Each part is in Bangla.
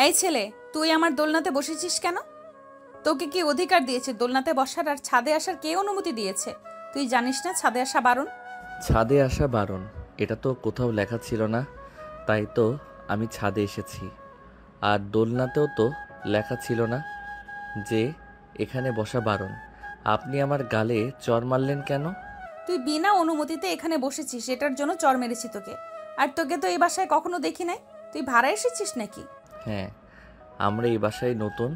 এই ছেলে, তুই আমার দোলনাতে বসেছিস কেন? তোকে কি অধিকার দিয়েছে দোলনাতে বসার আর ছাদে আসার? কে অনুমতি দিয়েছে? তুই জানিস না ছাদে আসা বারণ? ছাদে আসা বারণ এটা তো কোথাও লেখা ছিল না, তাই তো আমি ছাদে এসেছি। আর দোলনাতেও তো লেখা ছিল না যে এখানে বসা বারণ। আপনি আমার গালে চড় মারলেন কেন? তুই বিনা অনুমতিতে এখানে বসেছিস, এটার জন্য চড় মেরেছি তোকে। আর তোকে তো এই বাসায় কখনো দেখি নাই। তুই ভাড়া এসেছিস নাকি? হ্যাঁ, আমরা এই বাসায় নতুন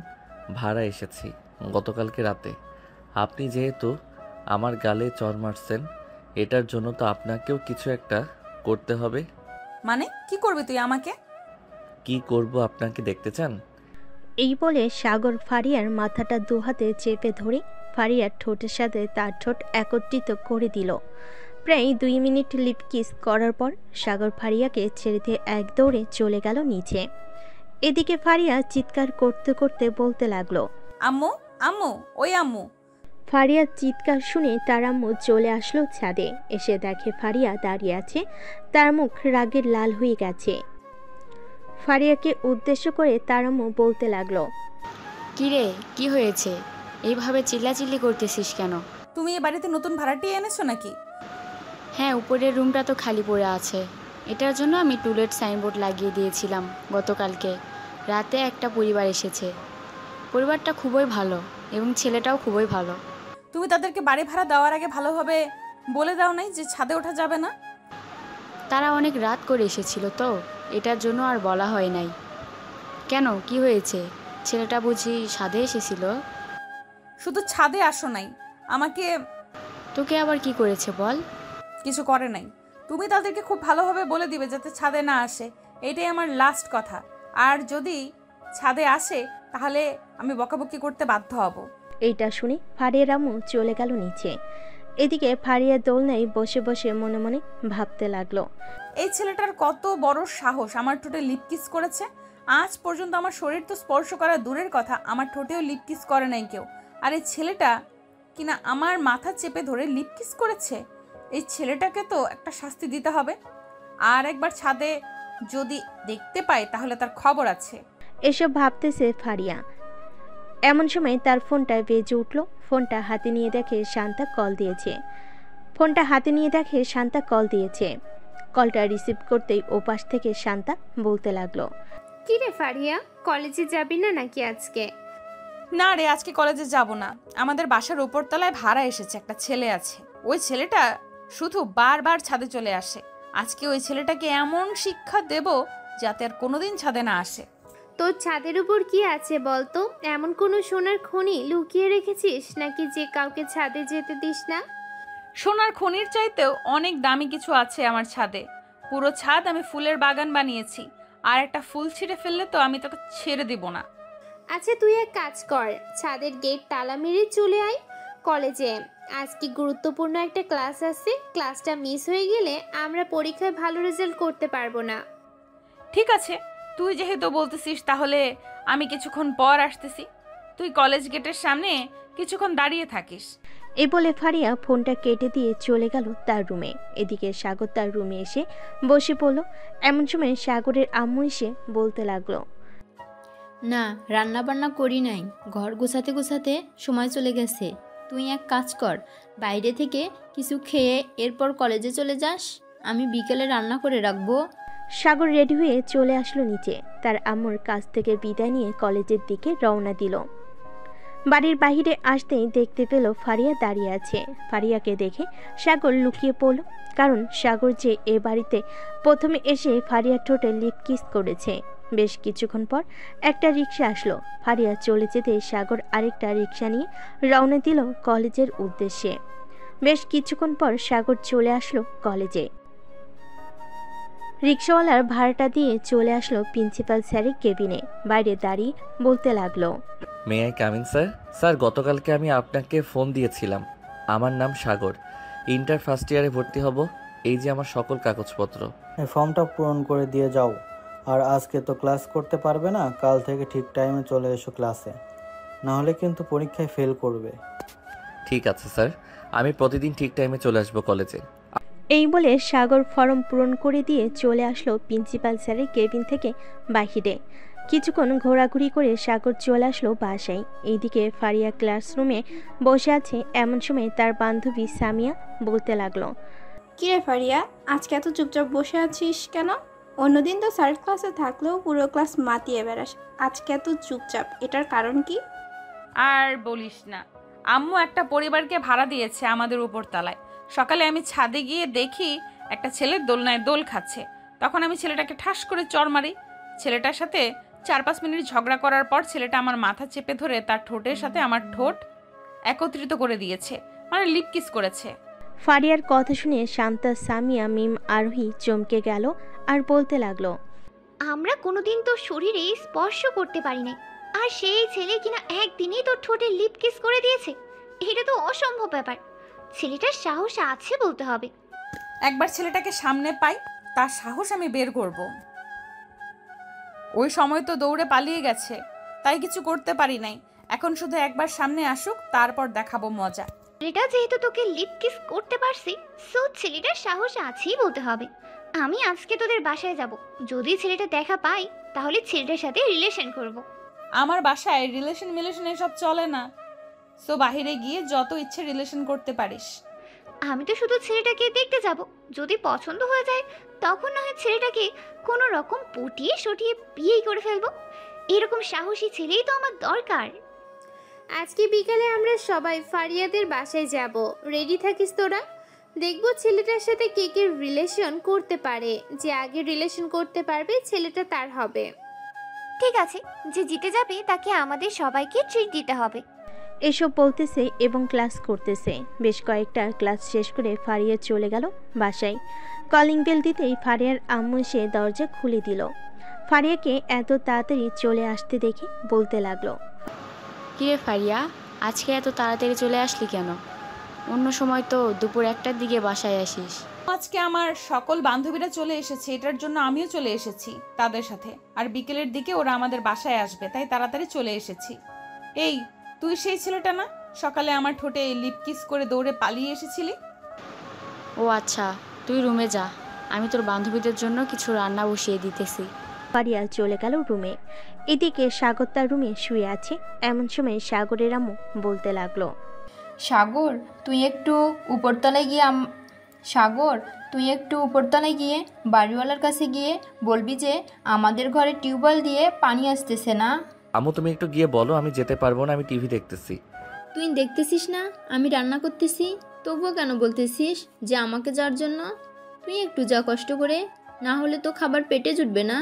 ভাড়া এসেছি গতকালকে রাতে। আপনি যেহেতু আমার গালে চড় মারছেন, এটার জন্য তো আপনাকেও কিছু একটা করতে হবে। মানে কি করবি তুই আমাকে? কি করব আপনাকে দেখতে চান? এই বলে সাগর ফারিয়ার মাথাটা দুহাতে চেপে ধরে ফারিয়ার ঠোঁটের সাথে তার ঠোঁট একত্রিত করে দিল। প্রায় 2 মিনিট লিপ কিস করার পর সাগর ফারিয়াকে ছেড়ে দিয়ে এক দৌড়ে চলে গেল নিচে। এদিকে ফারিয়া চিৎকার করতে করতে বলতে লাগলো, আম্মু, আম্মু, ওই আম্মু। ফারিয়ার চিৎকার শুনে তার আম্মু চলে আসলো ছাদে। এসে দেখে ফারিয়া দাঁড়িয়ে আছে, তার মুখ রাগের লাল হয়ে গেছে। ফারিয়াকে উদ্দেশ্য করে তার আম্মু বলতে লাগলো, কিরে, কি হয়েছে? এইভাবে চিল্লাচিল্লি করতেছিস কেন? তুমি এ বাড়িতে নতুন ভাড়াটিয়া এনেছো নাকি? হ্যাঁ, উপরের রুমটা তো খালি পড়ে আছে। এটার জন্য আমি টুলেট সাইনবোর্ড লাগিয়ে দিয়েছিলাম গতকালকে রাতে। একটা পরিবার এসেছে। পরিবারটা খুবই ভালো এবং ছেলেটাও খুবই ভালো। তুমি তাদেরকে বাড়ি ভাড়া দেওয়ার আগে ভালোভাবে বলে দাও নাই যে ছাদে ওঠা যাবে না? তারা অনেক রাত করে এসেছিল তো, এটার জন্য আর বলা হয় নাই। কেন, কি হয়েছে? ছেলেটা বুঝি ছাদে এসেছিল? শুধু ছাদে আসো নাই, আমাকে তোকে আবার কি করেছে বল? কিছু করে নাই। তুমি তাদেরকে খুব ভালোভাবে বলে দিবে যাতে ছাদে না আসে, এটাই আমার লাস্ট কথা। আর যদি ছাদে আসে তাহলে আমি বকাবকি করতে বাধ্য হব। এইটা শুনে ফারিয়ার আম্মু চলে গেল নিচে। এদিকে ফারিয়া দোলনায় বসে বসে মনে মনে ভাবতে লাগলো, এই ছেলেটার কত বড় সাহস আমার ঠোঁটে লিপ কিস করেছে। আজ পর্যন্ত আমার শরীর তো স্পর্শ করা দূরের কথা, আমার ঠোঁটেও লিপ কিস করে নাই কেউ। আর এই ছেলেটা কিনা আমার মাথা চেপে ধরে লিপ কিস করেছে। এই ছেলেটাকে তো একটা শাস্তি দিতে হবে। আর একবার ছাদে যদি দেখতে পাই তাহলে তার খবর আছে। এসব ভাবতেছে ফারিয়া। এমন সময় তার ফোনটা বেজে উঠল। ফোনটা হাতে নিয়ে দেখে শান্তা কল দিয়েছে। কলটা রিসিভ করতেই ওপাশ থেকে শান্তা বলতে লাগলো, কি রে ফারিয়া, কলেজে যাবি না নাকি আজকে? না রে, আজকে কলেজে যাব না। আমাদের বাসার উপরতলায় ভাড়া এসেছে, একটা ছেলে আছে। ওই ছেলেটা শুধু বারবার ছাদে চলে আসে। আজকে ওই ছেলেটাকে এমন শিক্ষা দেব যাতে আর কোনোদিন ছাদে না আসে। তোর ছাদের উপর কি আছে বলতো? এমন কোনো সোনার খনি লুকিয়ে রেখেছিস নাকি যে কাউকে ছাদে যেতে দিস না? সোনার খনির চাইতেও অনেক দামি কিছু আছে আমার ছাদে। পুরো ছাদ আমি ফুলের বাগান বানিয়েছি। আর একটা ফুল ছিঁড়ে ফেললে তো আমি তোকে ছেড়ে দিব না। আচ্ছা, তুই এক কাজ কর, ছাদের গেট তালা মেরে চলে আয় কলেজে। আজকে গুরুত্বপূর্ণ একটা ক্লাস আছে, ক্লাসটা মিস হয়ে গেলে আমরা পরীক্ষায় ভালো রেজাল্ট করতে পারবো না। ঠিক আছে, তুই যেহেতু বলতেছিস তাহলে আমি কিছুক্ষণ পর আসতেছি। তুই কলেজ গেটের সামনে কিছুক্ষণ দাঁড়িয়ে থাকিস। এই বলে ফারিয়া ফোনটা কেটে দিয়ে চলে গেল তার রুমে। এদিকে সাগর তার রুমে এসে বসে পড়ল। এমন সময় সাগরের আম্মু এসে বলতে লাগলো, না, রান্না বান্না করি নাই, ঘর গোছাতে গোছাতে সময় চলে গেছে। তুই এক কাজ কর, বাইরে থেকে কিছু খেয়ে এরপর কলেজে চলে যাস, আমি বিকেলে রান্না করে রাখবো। সাগর রেডি হয়ে চলে আসলো নিচে। তার আম্মুর কাছ থেকে বিদায় নিয়ে কলেজের দিকে রওনা দিল। বাড়ির বাহিরে আসতেই দেখতে পেল ফারিয়া দাঁড়িয়ে আছে। ফারিয়াকে দেখে সাগর লুকিয়ে পড়ল, কারণ সাগর যে এ বাড়িতে প্রথমে এসে ফারিয়ার ঠোঁটে লিপ কিস করেছে। বেশ কিছুক্ষণ পর একটা রিক্সা আসলো। ফারিয়া চলে যেতে সাগর আরেকটা রিক্সা নিয়ে রওনা দিল কলেজের উদ্দেশ্যে। বেশ কিছুক্ষণ পর সাগর চলে আসলো কলেজে। রিক্সাওয়ালার ভাড়াটা দিয়ে চলে আসলো প্রিন্সিপাল স্যারের কেবিনে। বাইরে দাঁড়িয়ে বলতে লাগলো, may I coming sir? Sir, গতকালকে আমি আপনাকে ফোন দিয়েছিলাম। আমার নাম সাগর, ইন্টার ফার্স্ট ইয়ারে ভর্তি হব। এই যে আমার সকল কাগজপত্র। এই ফর্মটা পূরণ করে দিয়ে যাও। আর আজকে তো ক্লাস করতে পারবে না, কাল থেকে ঠিক টাইমে চলে এসো ক্লাসে, নাহলে কিন্তু পরীক্ষায় ফেল করবে। ঠিক আছে স্যার, আমি প্রতিদিন ঠিক টাইমে চলে আসবো কলেজে। এই বলে সাগর ফর্ম পূরণ করে দিয়ে চলে আসলো প্রিন্সিপাল স্যারের কেবিন থেকে বাহিরে। কিছুক্ষণ ঘোরাঘুরি করে সাগর চলে আসলো বাসায়। এইদিকে ফারিয়া ক্লাসরুমে বসে আছে। এমন সময় তার বান্ধবী সামিয়া বলতে লাগলো, কিরে ফারিয়া, আজকে এত চুপচাপ বসে আছিস কেন? অন্যদিন তো স্যার ক্লাসে থাকলেও পুরো ক্লাস মাতিয়ে বেড়াস, আজকে এত চুপচাপ, এটার কারণ কি? আর বলিস না, আম্মু একটা পরিবারকে ভাড়া দিয়েছে আমাদের উপর তলায়। সকালে আমি ছাদে গিয়ে দেখি একটা ছেলে দোলনায় দোল খাচ্ছে। তখন আমি ছেলেটাকে ঠাস করে চড় মারি। ছেলেটার সাথে 4-5 মিনিট ঝগড়া করার পর ছেলেটা আমার মাথা চেপে ধরে তার ঠোঁটের সাথে আমার ঠোঁট একত্রিত করে দিয়েছে, মানে লিপ কিস করেছে। ফারিয়ার কথা শুনে শান্তা, সামিয়া, মিম, আরোহী চমকে গেল আর বলতে লাগলো, আমরা কোনোদিন তো শরীরে স্পর্শ করতে পারি না, আর সেই ছেলে কিনা একদিনেই তোর ঠোঁটে লিপ কিস করে দিয়েছে। এটা তো অসম্ভব ব্যাপার। ছেলেটার সাহস আছে বলতে হবে। একবার ছেলেটাকে সামনে পাই, তার সাহস আমি বের করব। ওই সময় তো দৌড়ে পালিয়ে গেছে, তাই কিছু করতে পারি নাই। এখন শুধু একবার সামনে আসুক, তারপর দেখাবো মজা। ছেলেটা যেহেতু তোকে লিপ কিস করতে পারছি, সো ছেলেটার সাহস আছেই বলতে হবে। আমি আজকে তোদের বাসায় যাব। যদি ছেলেটা দেখা পাই তাহলে ছেলেটার সাথে রিলেশন করব। আমার বাসায় রিলেশন এসব চলে না। সো বাহিরে গিয়ে যত ইচ্ছে রিলেশন করতে পারিস। আমি তো শুধু ছেলেটাকে দেখতে যাব। যদি পছন্দ হয়ে যায় তখন না হয় ছেলেটাকে কোনো রকম পটিয়ে সটিয়ে বিয়েই করে ফেলবো। এরকম সাহসী ছেলেই তো আমার দরকার। আজকে বিকালে আমরা সবাই ফারিয়াদের বাসায় যাব, রেডি থাকিস তোরা। দেখবো ছেলেটার সাথে কে কে রিলেশন করতে পারে। যে আগে রিলেশন করতে পারবে ছেলেটা তার হবে। ঠিক আছে, যে জিতে যাবে তাকে আমাদের সবাইকে ট্রিট দিতে হবে। এসব বলতেছে এবং ক্লাস করতেছে। বেশ কয়েকটা ক্লাস শেষ করে ফারিয়া চলে গেল বাসায়। কলিং বেল দিতেই ফারিয়ার আম্মু এসে দরজা খুলে দিল। ফারিয়াকে এত তাড়াতাড়ি চলে আসতে দেখে বলতে লাগলো, কিরে ফারিয়া, আজকে এত তাড়াতাড়ি চলে আসলি কেন? অন্য সময় তো দুপুর 1টার দিকে বাসায় আসিস। আজকে আমার সকল বান্ধবীরা চলে এসেছে, এটার জন্য আমিও চলে এসেছি তাদের সাথে। আর বিকেলের দিকে ওরা আমাদের বাসায় আসবে, তাই তাড়াতাড়ি চলে এসেছি। এই, তুই সেই ছেলেটা না সকালে আমার ঠোঁটে লিপ কিস করে দৌড়ে পালিয়ে এসেছিলি? ও আচ্ছা, তুই রুমে যা, আমি তোর বান্ধবীদের জন্য কিছু রান্না বসিয়ে দিতেছি। ফারিয়া চলে গেল রুমে। এদিকে সাগর তার রুমে শুয়ে আছে। এমন সময় সাগরের আম্মু বলতে লাগলো, সাগর তুই একটু উপরতলায় গিয়ে বাড়িওয়ালার কাছে গিয়ে বলবি যে আমাদের ঘরে টিউবওয়েল দিয়ে পানি আসতেছে না। আম্মু তুমি একটু গিয়ে বলো, আমি যেতে পারবো না, আমি টিভি দেখতেছি। তুই দেখতেছিস না আমি রান্না করতেছি, তবুও কেন বলতেছিস যে আমাকে যাওয়ার জন্য? তুই একটু যা কষ্ট করে, না হলে তো খাবার পেটে জুটবে না।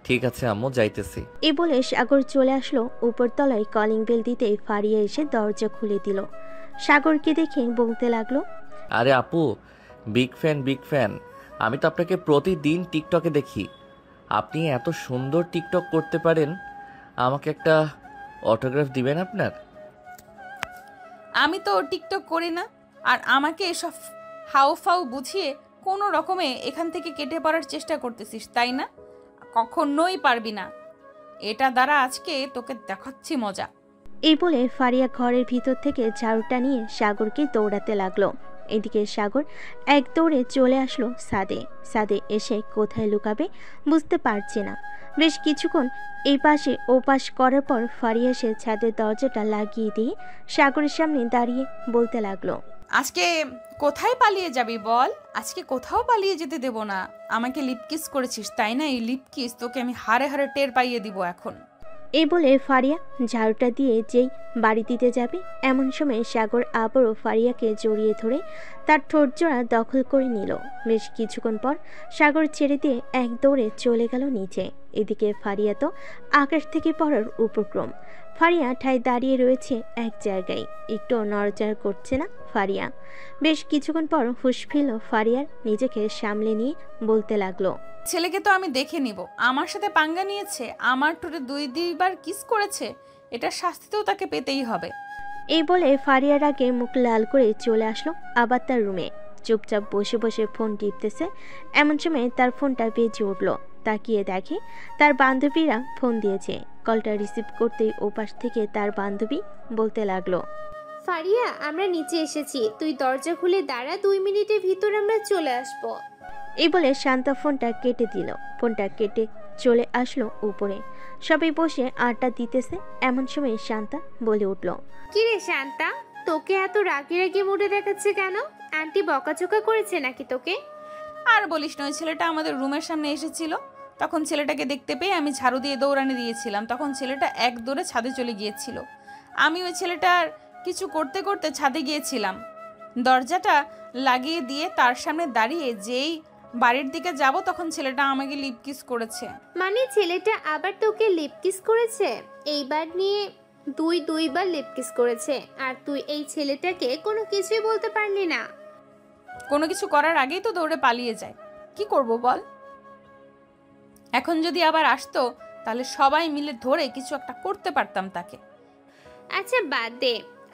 ঠিক আছে আম্মু, যাইতেছি। এই বলে সাগর চলে আসলো উপরতলায়। কলিং বেল দিতেই ফারিয়া এসে দরজা খুলে দিল। সাগরকে দেখে বলতে লাগলো, আরে আপু, বিগ ফ্যান। আমি তো আপনাকে প্রতিদিন টিকটকে দেখি। আপনি এত সুন্দর টিকটক করতে পারেন, আমাকে একটা অটোগ্রাফ দিবেন আপনার? আমি তো টিকটক করি না, আর আমাকে এসব হাউফাউ বুঝিয়ে কোনো রকমে এখান থেকে কেটে পড়ার চেষ্টা করতেছিস, তাই না? কখনোই পারবি না। এটা দ্বারা আজকে তোকে দেখাচ্ছি মজা। এই বলে ফারিয়া ঘরের ভিতর থেকে ঝাড়ুটা নিয়ে সাগরকে দৌড়াতে লাগলো। এদিকে সাগর এক দৌড়ে চলে আসলো ছাদে এসে কোথায় লুকাবে বুঝতে পারছে না। বেশ কিছুক্ষণ এই পাশে ও পাশ করার পর ফারিয়া এসে ছাদের দরজাটা লাগিয়ে দিয়ে সাগরের সামনে দাঁড়িয়ে বলতে লাগলো, আজকে কোথায় পালিয়ে যাবি বল? আজকে কোথাও পালিয়ে যেতে দেব না। আমাকে লিপ কিস করেছিস, তাই না? এই লিপ কিস তোকে আমি হাড়ে হাড়ে টের পাইয়ে দিব এখন। এই বলে ফারিয়া ঝাড়ুটা দিয়ে যেই বাড়ি দিতে যাবে, এমন সময় সাগর আবারও ফারিয়াকে জড়িয়ে ধরে তার ঠোঁটজোড়া দখল করে নিল। বেশ কিছুক্ষণ পর সাগর ছেড়ে দিয়ে এক দৌড়ে চলে গেল নিচে। এদিকে ফারিয়া তো আকাশ থেকে পড়ার উপক্রম। ফারিয়া ঠায় দাঁড়িয়ে রয়েছে এক জায়গায়, একটু নড়াচড়া করছে না ফারিয়া। বেশ কিছুক্ষণ পর হুঁশ ফিরল ফারিয়ার, নিজেকে সামলে নিয়ে বলতে লাগলো, ছেলেকে তো আমি দেখে নিব। আমার সাথে পাঙ্গা নিয়েছে, আমার ঠোঁটে 2-2বার কিস করেছে, এটার শাস্তি তো তাকে পেতেই হবে। এই বলে ফারিয়ার আগে মুখ লাল করে চলে আসলো আবার তার রুমে। চুপচাপ বসে বসে ফোন টিপতেছে। এমন সময় তার ফোনটা বেজে উঠল। তাকিয়ে দেখে তার বান্ধবীরা ফোন দিয়েছে। কলটা রিসিভ করতেই ওপাশ থেকে তার বান্ধবী বলতে লাগলো, ফারিয়া, আমরা নিচে এসেছি, তুই দরজা খুলে দাঁড়া, 2 মিনিটের ভিতর আমরা চলে আসবো। এই বলে শান্তা ফোনটা কেটে দিল। ফোনটা কেটে চলে আসলো উপরে। সবাই বসে আড্ডা দিতেছে। এমন সময় শান্তা বলে উঠল, কি রে শান্তা, তোকে এত রাগে রাগে মুডে দেখাচ্ছে কেন? আন্টি বকাচোকা করেছে নাকি তোকে? আর বলিস না, ওই ছেলেটা আমাদের রুমের সামনে এসেছিল। তখন ছেলেটাকে দেখতে পেয়ে আমি ঝাড়ু দিয়ে দৌড়ানি দিয়েছিলাম। তখন ছেলেটা এক দৌড়ে ছাদে চলে গিয়েছিল। আমি ওই ছেলেটার কিছু করতে করতে ছাদে গিয়েছিলাম। দরজাটা লাগিয়ে দিয়ে তার সামনে দাঁড়িয়ে যেই বাড়ির দিকে যাব, তখন ছেলেটা আমাকে লিপ কিস করেছে। মানে ছেলেটা আবার তোকে লিপ কিস করেছে? এইবার নিয়ে দুইবার লিপ কিস করেছে, আর তুই এই ছেলেটাকে কোনো কিছুই বলতে পারলি না? কোনো কিছু করার আগেই তো দৌড়ে পালিয়ে যায়। কি করব বল? এখন যদি আবার আসতো তাহলে সবাই মিলে ধরে কিছু একটা করতে পারতাম তাকে। আচ্ছা বাদ দে,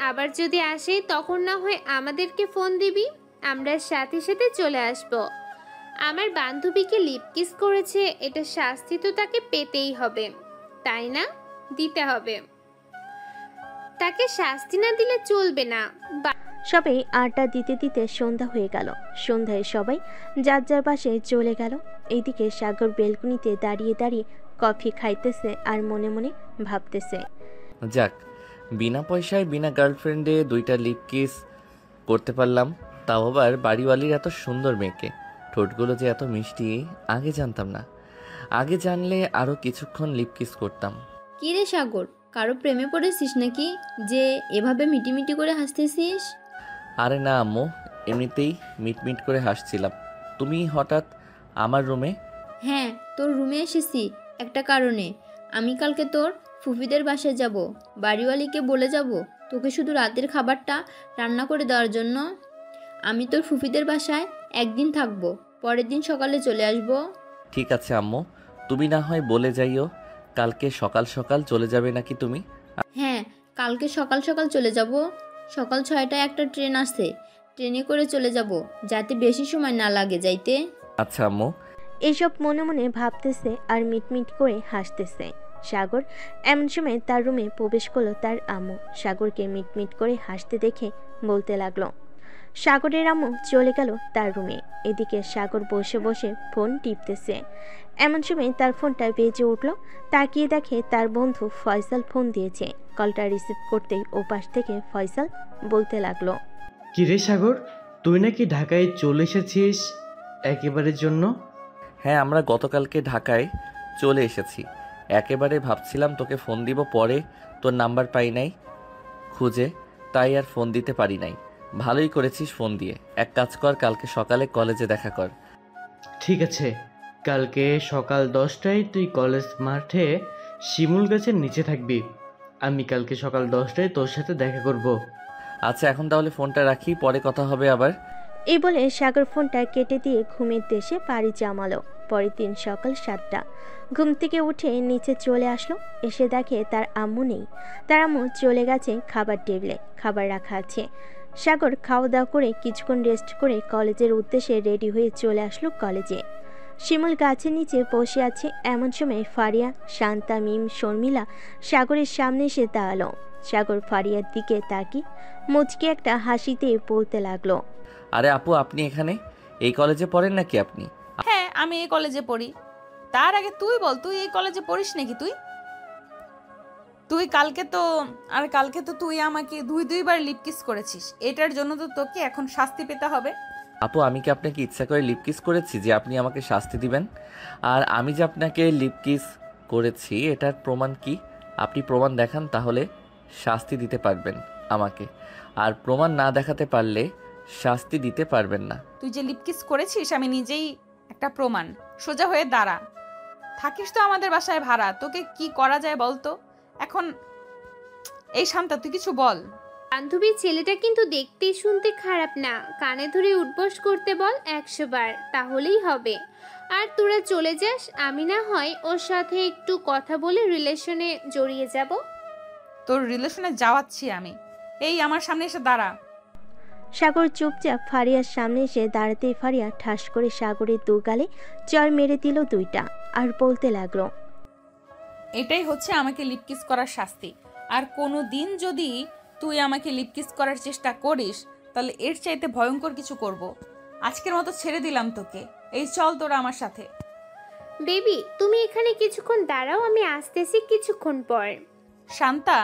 আবার যদি আসে তখন না হয় আমাদেরকে ফোন দিবি, আমরা সাথে সাথে চলে আসব। আমার বান্ধবীকে লিপ কিস করেছে, এটা শাস্তি তো তাকে পেতেই হবে, তাই না? দিতে হবে, তাকে শাস্তি না দিলে চলবে না। সবাই আড্ডা দিতে দিতে সন্ধ্যা হয়ে গেল। সন্ধ্যায় সবাই যার যার বাসায় চলে গেল। এইদিকে সাগর বেলকুনিতে দাঁড়িয়ে দাঁড়িয়ে কফি খাইতেছে আর মনে মনে ভাবতেছে, যাক, বিনা পয়সায় বিনা গার্লফ্রেন্ডে 2টা লিপ কিস করতে পারলাম, তাও আবার বাড়িওয়ালির এত সুন্দর মেয়েকে। ঠোঁটগুলো যে এত মিষ্টি, আগে জানতাম না। আগে জানলে আরও কিছুক্ষণ লিপ কিস করতাম। কি রে সাগর, কারো প্রেমে পড়েছিস নাকি যে এভাবে মিটিমিটি করে হাসতেছিস? আরে না আম্মু, এমনিতেই মিটমিট করে হাসছিলাম। তুমি হঠাৎ আমার রুমে? হ্যাঁ, তোর রুমে এসেছি একটা কারণে। আমি কালকে তোর ফুফিদের বাসায় যাব, বাড়িওয়ালিকে বলে যাব তোকে শুধু রাতের খাবারটা রান্না করে দেওয়ার জন্য। আমি তোর ফুফিদের বাসায় একদিন থাকবো, পরের দিন সকালে চলে আসব। ঠিক আছে আম্মু, তুমি না হয় বলে যাইও। কালকে সকাল সকাল চলে যাবে নাকি তুমি? হ্যাঁ, কালকে সকাল সকাল চলে যাব। সকাল 6টায় একটা ট্রেন আসে, ট্রেনে করে চলে যাব, যাতে বেশি সময় না লাগে যাইতে। আচ্ছা আম্মু। এইসব মনে মনে ভাবতেছে আর মিটমিট করে হাসতেছে। সাগর এমন সময় তার রুমে প্রবেশ করলো তার আম্মু। সাগরকে মিটমিট করে হাসতে দেখে বলতে লাগলো। সাগরের আম্মু চলে গেল তার রুমে। এদিকে সাগর বসে বসে ফোন টিপতেছে। এমন সময় তার ফোনটা বেজে উঠলো। তাকিয়ে দেখে তার বন্ধু ফয়সাল ফোন দিয়েছে। কলটা রিসিভ করতেই ওপাশ থেকে ফয়সাল বলতে লাগলো, কি রে সাগর, তুই নাকি ঢাকায় চলে এসেছিস একেবারের জন্য? হ্যাঁ, আমরা গতকালকে ঢাকায় চলে এসেছি। একেবারে ভাবছিলাম তোকে ফোন দিব, পরে তোর নাম্বার পাই নাই খুঁজে, তাই আর ফোন দিতে পারি নাই। ভালোই করেছিস ফোন দিয়ে। এক কাজ কর, কালকে সকালে কলেজে দেখা কর। ঠিক আছে, কালকে সকাল 10টায় তুই কলেজ মাঠে শিমুল গাছের নিচে থাকবি। আমি কালকে সকাল 10টায় তোর সাথে দেখা করব। আচ্ছা, এখন তাহলে ফোনটা রাখি, পরে কথা হবে আবার। এই বলে সাগর ফোনটা কেটে দিয়ে ঘুমের দেশে পাড়ি জমালো। পরের দিন সকাল 7টা। ঘুম থেকে উঠে নিচে চলে আসলো। এসে দেখে তার আম্মু নেই। তার আম্মু চলে গেছে খাবার টেবিলে, খাবার রাখা আছে। সাগর খাওয়া দাওয়া করে কিছুক্ষণ রেস্ট করে কলেজের উদ্দেশ্যে রেডি হয়ে চলে আসলো কলেজে। শিমুল গাছের নিচে বসে আছে। এমন সময় ফারিয়া, শান্তা, মিম, শর্মিলা সাগরের সামনে এসে দাঁড়ালো। সাগর ফারিয়ার দিকে তাকিয়ে মুচকে একটা হাসিতে বলতে লাগলো, আরে আপু, আপনি এখানে? এই কলেজে পড়েন নাকি আপনি? হ্যাঁ, আমি এই কলেজে পড়ি। তার আগে তুই বল, তুই এই কলেজে পড়িস নাকি? তুই কালকে তো তুই আমাকে দুইবার লিপ কিস করেছিস। এটার জন্য তো তোকে এখন শাস্তি পেতে হবে। আপু, আমি কি আপনাকে ইচ্ছা করে লিপ কিস করেছি যে আপনি আমাকে শাস্তি দিবেন? আর আমি যে আপনাকে লিপ কিস করেছি এটার প্রমাণ কি? আপনি প্রমাণ দেখান, তাহলে শাস্তি দিতে পারবেন আমাকে। আর প্রমাণ না দেখাতে পারলে শাস্তি দিতে পারবেন না। তুই যে লিপ কিস করেছিস আমি নিজেই একটা প্রমাণ। সোজা হয়ে দাঁড়া। থাকিস তো আমাদের বাসায় ভাড়া, তোকে কি করা যায় বলতো এখন? এই শান্তা, তুই কিছু বল। বান্ধবীর ছেলেটা কিন্তু দেখতে শুনতে খারাপ না, কানে ধরে উঠবস করতে বল 100 বার, তাহলেই হবে। আর তোরা চলে যাস, আমি না হয় ওর সাথে একটু কথা বলে রিলেশনে জড়িয়ে যাব। তোর রিলেশনে যাওয়াচ্ছি আমি। এই আমার সামনে এসে দাঁড়া। সাগর চুপচাপ ফারিয়ার সামনে এসে দাঁড়াতেই ফারিয়া ঠাস করে সাগরের দু গালে চর মেরে দিল 2টা আর বলতে লাগলো, এটাই হচ্ছে আমাকে লিপ কিস করার শাস্তি। আর কোনো দিন যদি তুই আমাকে লিপকিস করার চেষ্টা করিস তাহলে এর চাইতে ভয়ঙ্কর কিছু করব। আজকের মতো ছেড়ে দিলাম তোকে, এই চল তোরা আমার সাথে। বেবি তুমি এখানে কিছুক্ষণ দাঁড়াও, আমি আসতেছি কিছুক্ষণ পর। শান্তা,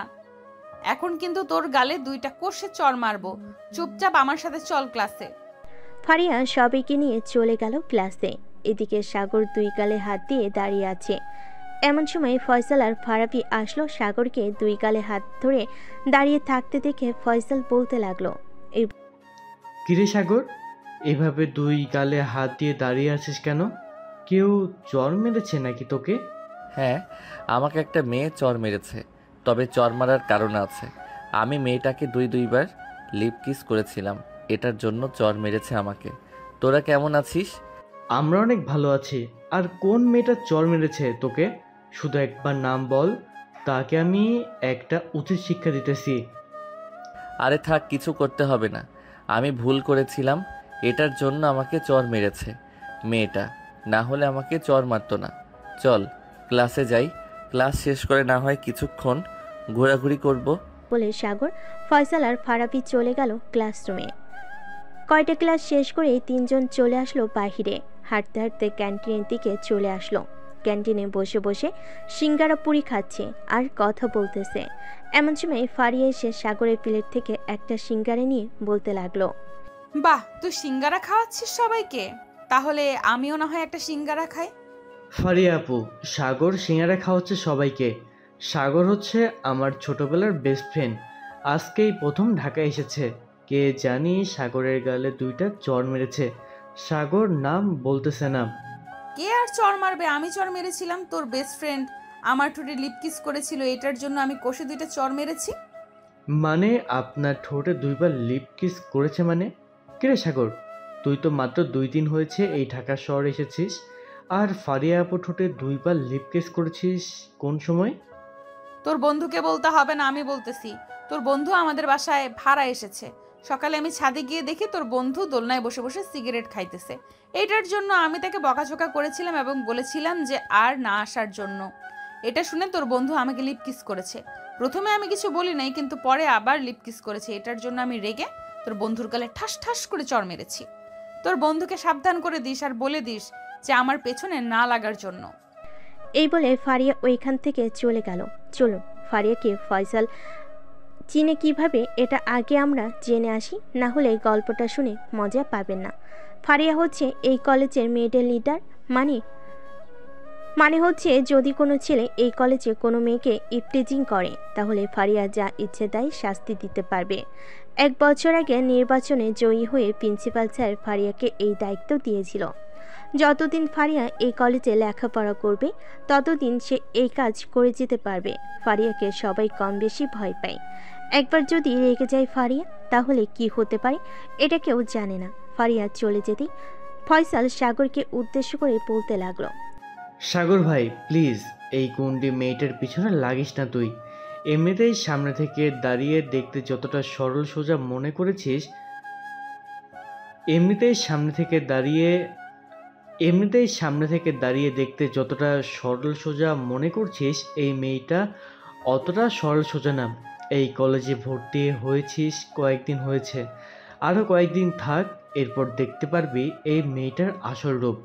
এখন কিন্তু তোর গালে 2টা কষে চড় মারবো, চুপচাপ আমার সাথে চল ক্লাসে। ফারিয়া সবাইকে নিয়ে চলে গেল ক্লাসে। এদিকে সাগর 2 গালে হাত দিয়ে দাঁড়িয়ে আছে। এমন সময় ফয়সাল আর ফারাবি আসলো। সাগরকে 2 গালে হাত ধরে দাঁড়িয়ে থাকতে দেখে ফয়সাল বলতে লাগলো, কিরে সাগর, এভাবে 2 গালে হাত দিয়ে দাঁড়িয়ে আছিস কেন? কেউ চর মেরেছে নাকি তোকে? হ্যাঁ, আমাকে একটা মেয়ে চর মেরেছে, তবে চর মারার কারণ আছে। আমি মেয়েটাকে 2বার লিপ কিস করেছিলাম, এটার জন্য চর মেরেছে আমাকে। তোরা কেমন আছিস? আমরা অনেক ভালো আছি। আর কোন মেয়েটা চর মেরেছে তোকে? শুধু একবার নাম বল, তাকে আমি একটা উচিত শিক্ষা দিতেছি। আরে থাক, কিছু করতে হবে না, আমি ভুল করেছিলাম, এটার জন্য আমাকে চর মেরেছে মেয়েটা, না হলে আমাকে চর মারতো না। চল ক্লাসে যাই, ক্লাস শেষ করে না হয় কিছুক্ষণ ঘোরাঘুরি করব। বলে সাগর, ফয়সাল আর ফারাবি চলে গেল ক্লাসরুমে। কয়টা ক্লাস শেষ করে 3 জন চলে আসলো বাহিরে। হাঁটতে হাঁটতে ক্যান্টিনের দিকে চলে আসলো। ক্যান্টিনে বসে বসে সিঙ্গারা পুরি খাচ্ছে আর কথা বলতেছে। এমন সময় ফারিয়া এসে সাগরের প্লেট থেকে একটা সিঙ্গারা নিয়ে বলতে লাগলো, বাহ, তুই সিঙ্গারা খাওয়াচ্ছিস সবাইকে, তাহলে আমিও না হয় একটা সিঙ্গারা খাই। ফারিয়া আপু, সাগর সিঙ্গারা খাওয়াচ্ছে সবাইকে। সাগর হচ্ছে আমার ছোটবেলার বেস্ট ফ্রেন্ড, আজকেই প্রথম ঢাকায় এসেছে। কে জানি সাগরের গালে 2টা চর মেরেছে। সাগর নাম বলতেছে না। কে আর চর মারবে? আমি চর মেরেছিলাম। তোর বেস্ট ফ্রেন্ড আমার ঠোঁটে লিপ কিস করেছিল, এটার জন্য আমি কষে 2টা চর মেরেছি। মানে আপনার ঠোঁটে 2বার লিপ কিস করেছে মানে? কিরে সাগর, তুই তো মাত্র 2 দিন হয়েছে এই ঢাকা শহর এসেছিস, আর ফারিয়া আপু ঠোঁটে 2বার লিপ কিস করেছিস কোন সময়? তোর বন্ধুকে বলতে হবে না, আমি বলতেছি। তোর বন্ধু আমাদের বাসায় ভাড়া এসেছে। সকালে আমি ছাদে গিয়ে দেখি তোর বন্ধু দোলনায় বসে বসে সিগারেট খাইতেছে। এটার জন্য আমি তাকে বকাঝকা করেছিলাম এবং বলেছিলাম যে আর না আসার জন্য। এটা শুনে তোর বন্ধু আমাকে লিপ কিস করেছে। প্রথমে আমি কিছু বলি নাই, কিন্তু পরে আবার লিপ কিস করেছে। এটার জন্য আমি রেগে তোর বন্ধুর গালে ঠাস ঠাস করে চড় মেরেছি। তোর বন্ধুকে সাবধান করে দিস আর বলে দিস যে আমার পেছনে না লাগার জন্য। এই বলে ফারিয়া ওইখান থেকে চলে গেল। চলুন ফারিয়াকে ফয়সাল চিনে কিভাবে এটা আগে আমরা জেনে আসি, না হলে গল্পটা শুনে মজা পাবেন না। ফারিয়া হচ্ছে এই কলেজের মেয়েদের লিডার। মানে হচ্ছে যদি কোনো ছেলে এই কলেজে কোনো মেয়েকে ইফটিজিং করে তাহলে ফারিয়া যা ইচ্ছে তাই শাস্তি দিতে পারবে। 1 বছর আগে নির্বাচনে জয়ী হয়ে প্রিন্সিপাল স্যার ফারিয়াকে এই দায়িত্ব দিয়েছিল। যতদিন ফারিয়া এই কলেজে লেখাপড়া করবে ততদিন সে এই কাজ করে যেতে পারবে। ফারিয়াকে সবাই কম বেশি ভয় পায়। একবার যদি রেগে যায় ফারিয়া তাহলে কি হতে পারে এটা কেউ জানে না। ফারিয়া চলে যেতেই ফয়সাল সাগরকে উদ্দেশ্য করে বলতে লাগলো, সাগর ভাই প্লিজ, এই গুন্ডি মেয়েটার পিছনে লাগিস না তুই। এমনিতেই সামনে থেকে দাঁড়িয়ে দেখতে যতটা সরল সোজা মনে করেছিস, এমনিতেই সামনে থেকে দাঁড়িয়ে দেখতে যতটা সরল সোজা মনে করছিস, এই মেয়েটা অতটা সরল সোজা না। এই কলেজে ভর্তি হয়েছিস কয়েকদিন হয়েছে, আরও কয়েকদিন থাক, এরপর দেখতে পারবি এই মেয়েটার আসল রূপ।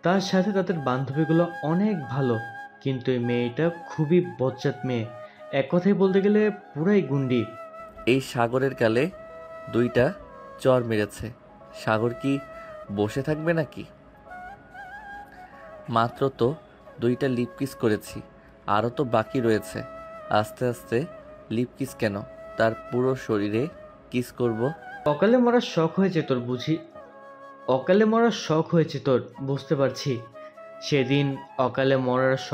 তার সাথে তাদের বান্ধবীগুলো অনেক ভালো, কিন্তু এই মেয়েটা খুবই বজ্জাত মেয়ে। এক কথায় বলতে গেলে পুরাই গুন্ডি। এই সাগরের গালে 2টা চর মেরেছে, সাগর কি বসে থাকবে নাকি? মাত্র তো 2টা লিপ কিস করেছি, আরও তো বাকি রয়েছে। আস্তে আস্তে লিপ কিস কেন, তার পুরো শরীরে কিস করব। অকালে মরার শখ হয়েছে তোর, বুঝতে পারছি। যেদিন অকালে মরার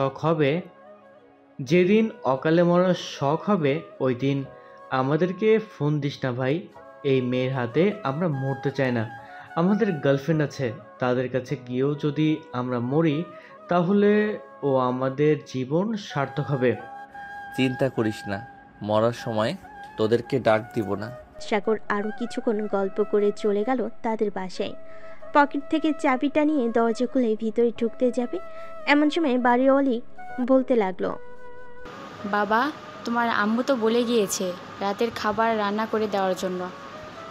শখ হবে ওই দিন আমাদেরকে ফোন দিস না ভাই। এই মেয়ের হাতে আমরা মরতে চাই না। আমাদের গার্লফ্রেন্ড আছে, তাদের কাছে গিয়েও যদি আমরা মরি তাহলে ও আমাদের জীবন সার্থক হবে। চিন্তা করিস না, মরার সময় তোদেরকে ডাক দিব না। সাগর আরও কিছুক্ষণ গল্প করে চলে গেল তাদের বাসায়। পকেট থেকে চাবিটা নিয়ে দরজা খুলে ভিতরে ঢুকতে যাবে এমন সময় বাড়িওয়ালি বলতে লাগলো, বাবা তোমার আম্মু তো বলে গিয়েছে রাতের খাবার রান্না করে দেওয়ার জন্য।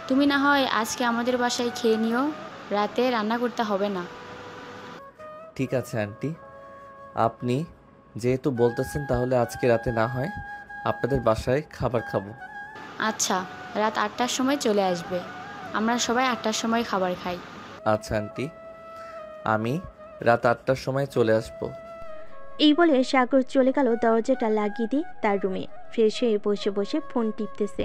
তুমি না হয় আজকে আমাদের বাসায় খেয়ে নিও, রাতে রান্না করতে হবে না। ঠিক আছে আন্টি, আপনি যেহেতু বলতেছেন তাহলে আজকে রাতে না হয় আপনাদের বাসায় খাবার খাবো। আচ্ছা, রাত 8টার সময় চলে আসবে। আমরা সবাই 8টার সময় খাবার খাই। আচ্ছা আন্টি, আমি রাত 8টার সময় চলে আসবো। এই বলে সাগর চলে গেল দরজাটা লাগিয়ে দিয়ে তার রুমে। ফ্রেশ হয়ে বসে বসে ফোন টিপতেছে।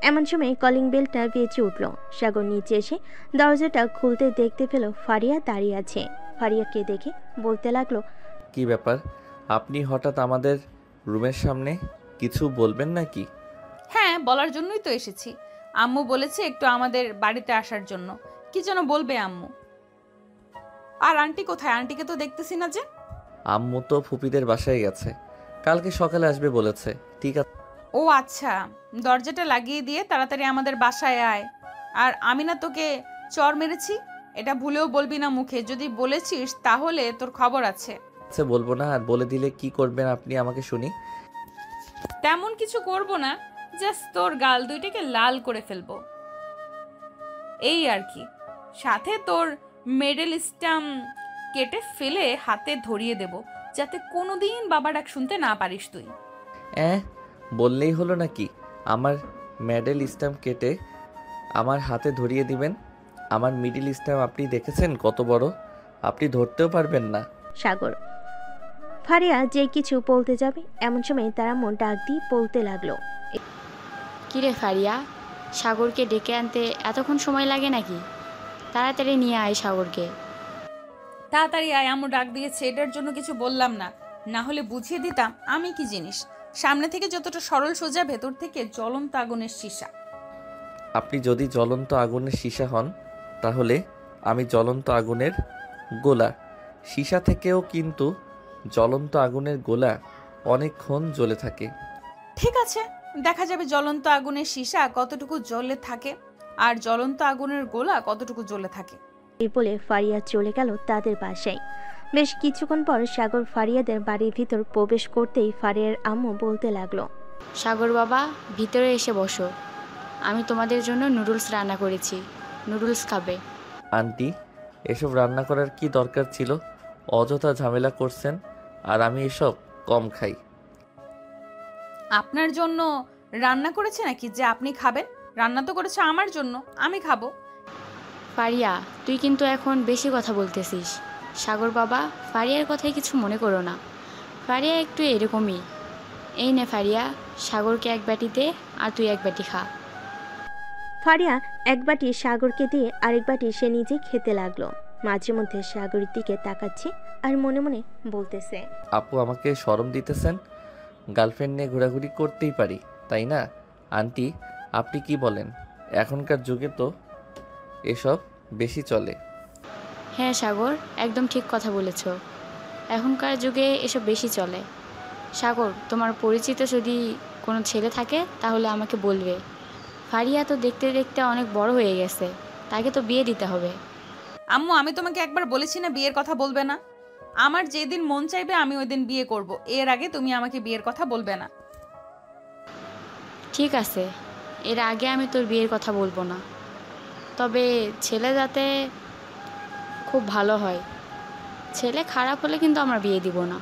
এমন সময় কলিং বেলটা বেজে উঠল। সাগর নিচে এসে দরজাটা খুলতে দেখতে পেল ফারিয়া দাঁড়িয়ে আছে। ফারিয়াকে দেখে বলতে লাগলো, কি ব্যাপার, আপনি হঠাৎ আমাদের রুমের সামনে? কিছু বলবেন নাকি? হ্যাঁ, বলার জন্যই তো এসেছি। আম্মু বলেছে একটু আমাদের বাড়িতে আসার জন্য। কি যেন বলবে আম্মু। আর আন্টি কোথায়? আন্টিকে তো দেখতেছি না যে। আম্মু তো ফুপিদের বাসায় গেছে, কালকে সকালে আসবে বলেছে। ঠিক আছে। ও আচ্ছা, দরজাটা লাগিয়ে দিয়ে তাড়াতাড়ি আমাদের বাসায় আয়। আর আমি না তোকে চর মেরেছি, এটা ভুলেও বলবি না মুখে। যদি বলেছিস তাহলে তোর খবর আছে। আচ্ছা বলবো না, আর বলে দিলে কি করবেন আপনি আমাকে শুনি। তেমন কিছু করব না, জাস্ট তোর গাল দুইটাকে লাল করে ফেলবো, এই আর কি। সাথে তোর মেডেল স্ট্যাম্প কেটে ফেলে হাতে ধরিয়ে দেব, যাতে কোনোদিন বাবা ডাক শুনতে না পারিস তুই। বললেই হলো নাকি? আমার মেডেল স্ট্যাম্প কেটে আমার হাতে ধরিয়ে দিবেন? আমার মিডিল স্ট্যাম্প আপনি দেখেছেন কত বড়? আপনি ধরতেও পারবেন না। সাগর। ফারিয়া যে কিছু বলতে যাবে এমন সময় তারা মন ডাক দিয়ে বলতে লাগলো, কিরে ফারিয়া, সাগরকে ডেকে আনতে এতক্ষণ সময় লাগে নাকি? তাড়াতাড়ি নিয়ে আয় সাগরকে। তাড়াতাড়ি আয়, আম্মু ডাক দিয়েছে। এটার জন্য কিছু বললাম না, না হলে বুঝিয়ে দিতাম আমি কি জিনিস। সামনে থেকে যতটা সরল সোজা, ভেতর থেকে জ্বলন্ত আগুনের সীসা। আপনি যদি জ্বলন্ত আগুনের সীসা হন তাহলে আমি জ্বলন্ত আগুনের গোলা। সীসা থেকেও কিন্তু জ্বলন্ত আগুনের গোলা অনেকক্ষণ জ্বলে থাকে। ঠিক আছে, দেখা যাবে জ্বলন্ত আগুনের সীসা কতটুকু জ্বলে থাকে আর জ্বলন্ত আগুনের গোলা কতটুকু জ্বলে থাকে। এই বলে ফারিয়া চলে গেল তাদের বাসায়। বেশ কিছুক্ষণ পর সাগর ফারিয়াদের বাড়ির ভিতর প্রবেশ করতেই ফারিয়ার আম্মু বলতে লাগলো, সাগর বাবা, ভিতরে এসে বসো। আমি তোমাদের জন্য নুডলস রান্না করেছি, নুডলস খাবে। আন্টি, এসব রান্না করার কি দরকার ছিল? অযথা ঝামেলা করছেন, আর আমি এসব কম খাই। আপনার জন্য রান্না করেছে নাকি যে আপনি খাবেন? রান্না তো করেছে আমার জন্য, আমি খাবো। ফারিয়া, তুই কিন্তু এখন বেশি কথা বলতেছিস। সাগর বাবা, ফারিয়ার কথায় কিছু মনে করো না। ফারিয়া একটু এরকমই। এই নে ফারিয়া, সাগরকে এক বাটিতে আর তুই এক বাটি খা। ফারিয়া এক বাটি সাগরকে দিয়ে আরেক বাটি সে নিজে খেতে লাগলো। মাঝে মধ্যে সাগরের দিকে তাকাচ্ছে আর মনে মনে বলতেছে, আপু আমাকে শরম দিতেছেন? গার্লফ্রেন্ড নিয়ে ঘোরাঘুরি করতেই পারি, তাই না? আন্টি, আপনি কি বলেন? এখনকার যুগে তো এসব বেশি চলে। হ্যাঁ সাগর, একদম ঠিক কথা বলেছ। এখনকার যুগে এসব বেশি চলে। সাগর, তোমার পরিচিত যদি কোনো ছেলে থাকে তাহলে আমাকে বলবে। ফারিয়া তো দেখতে দেখতে অনেক বড় হয়ে গেছে, তাকে তো বিয়ে দিতে হবে। আম্মু, আমি তোমাকে একবার বলেছি না বিয়ের কথা বলবে না? আমার যেদিন মন চাইবে আমি ওই দিন বিয়ে করব, এর আগে তুমি আমাকে বিয়ের কথা বলবে না। ঠিক আছে, এর আগে আমি তোর বিয়ের কথা বলবো না, তবে ছেলে যাতে খুব ভালো হয়। ছেলে খারাপ হলে কিন্তু আমরা বিয়ে দিব না।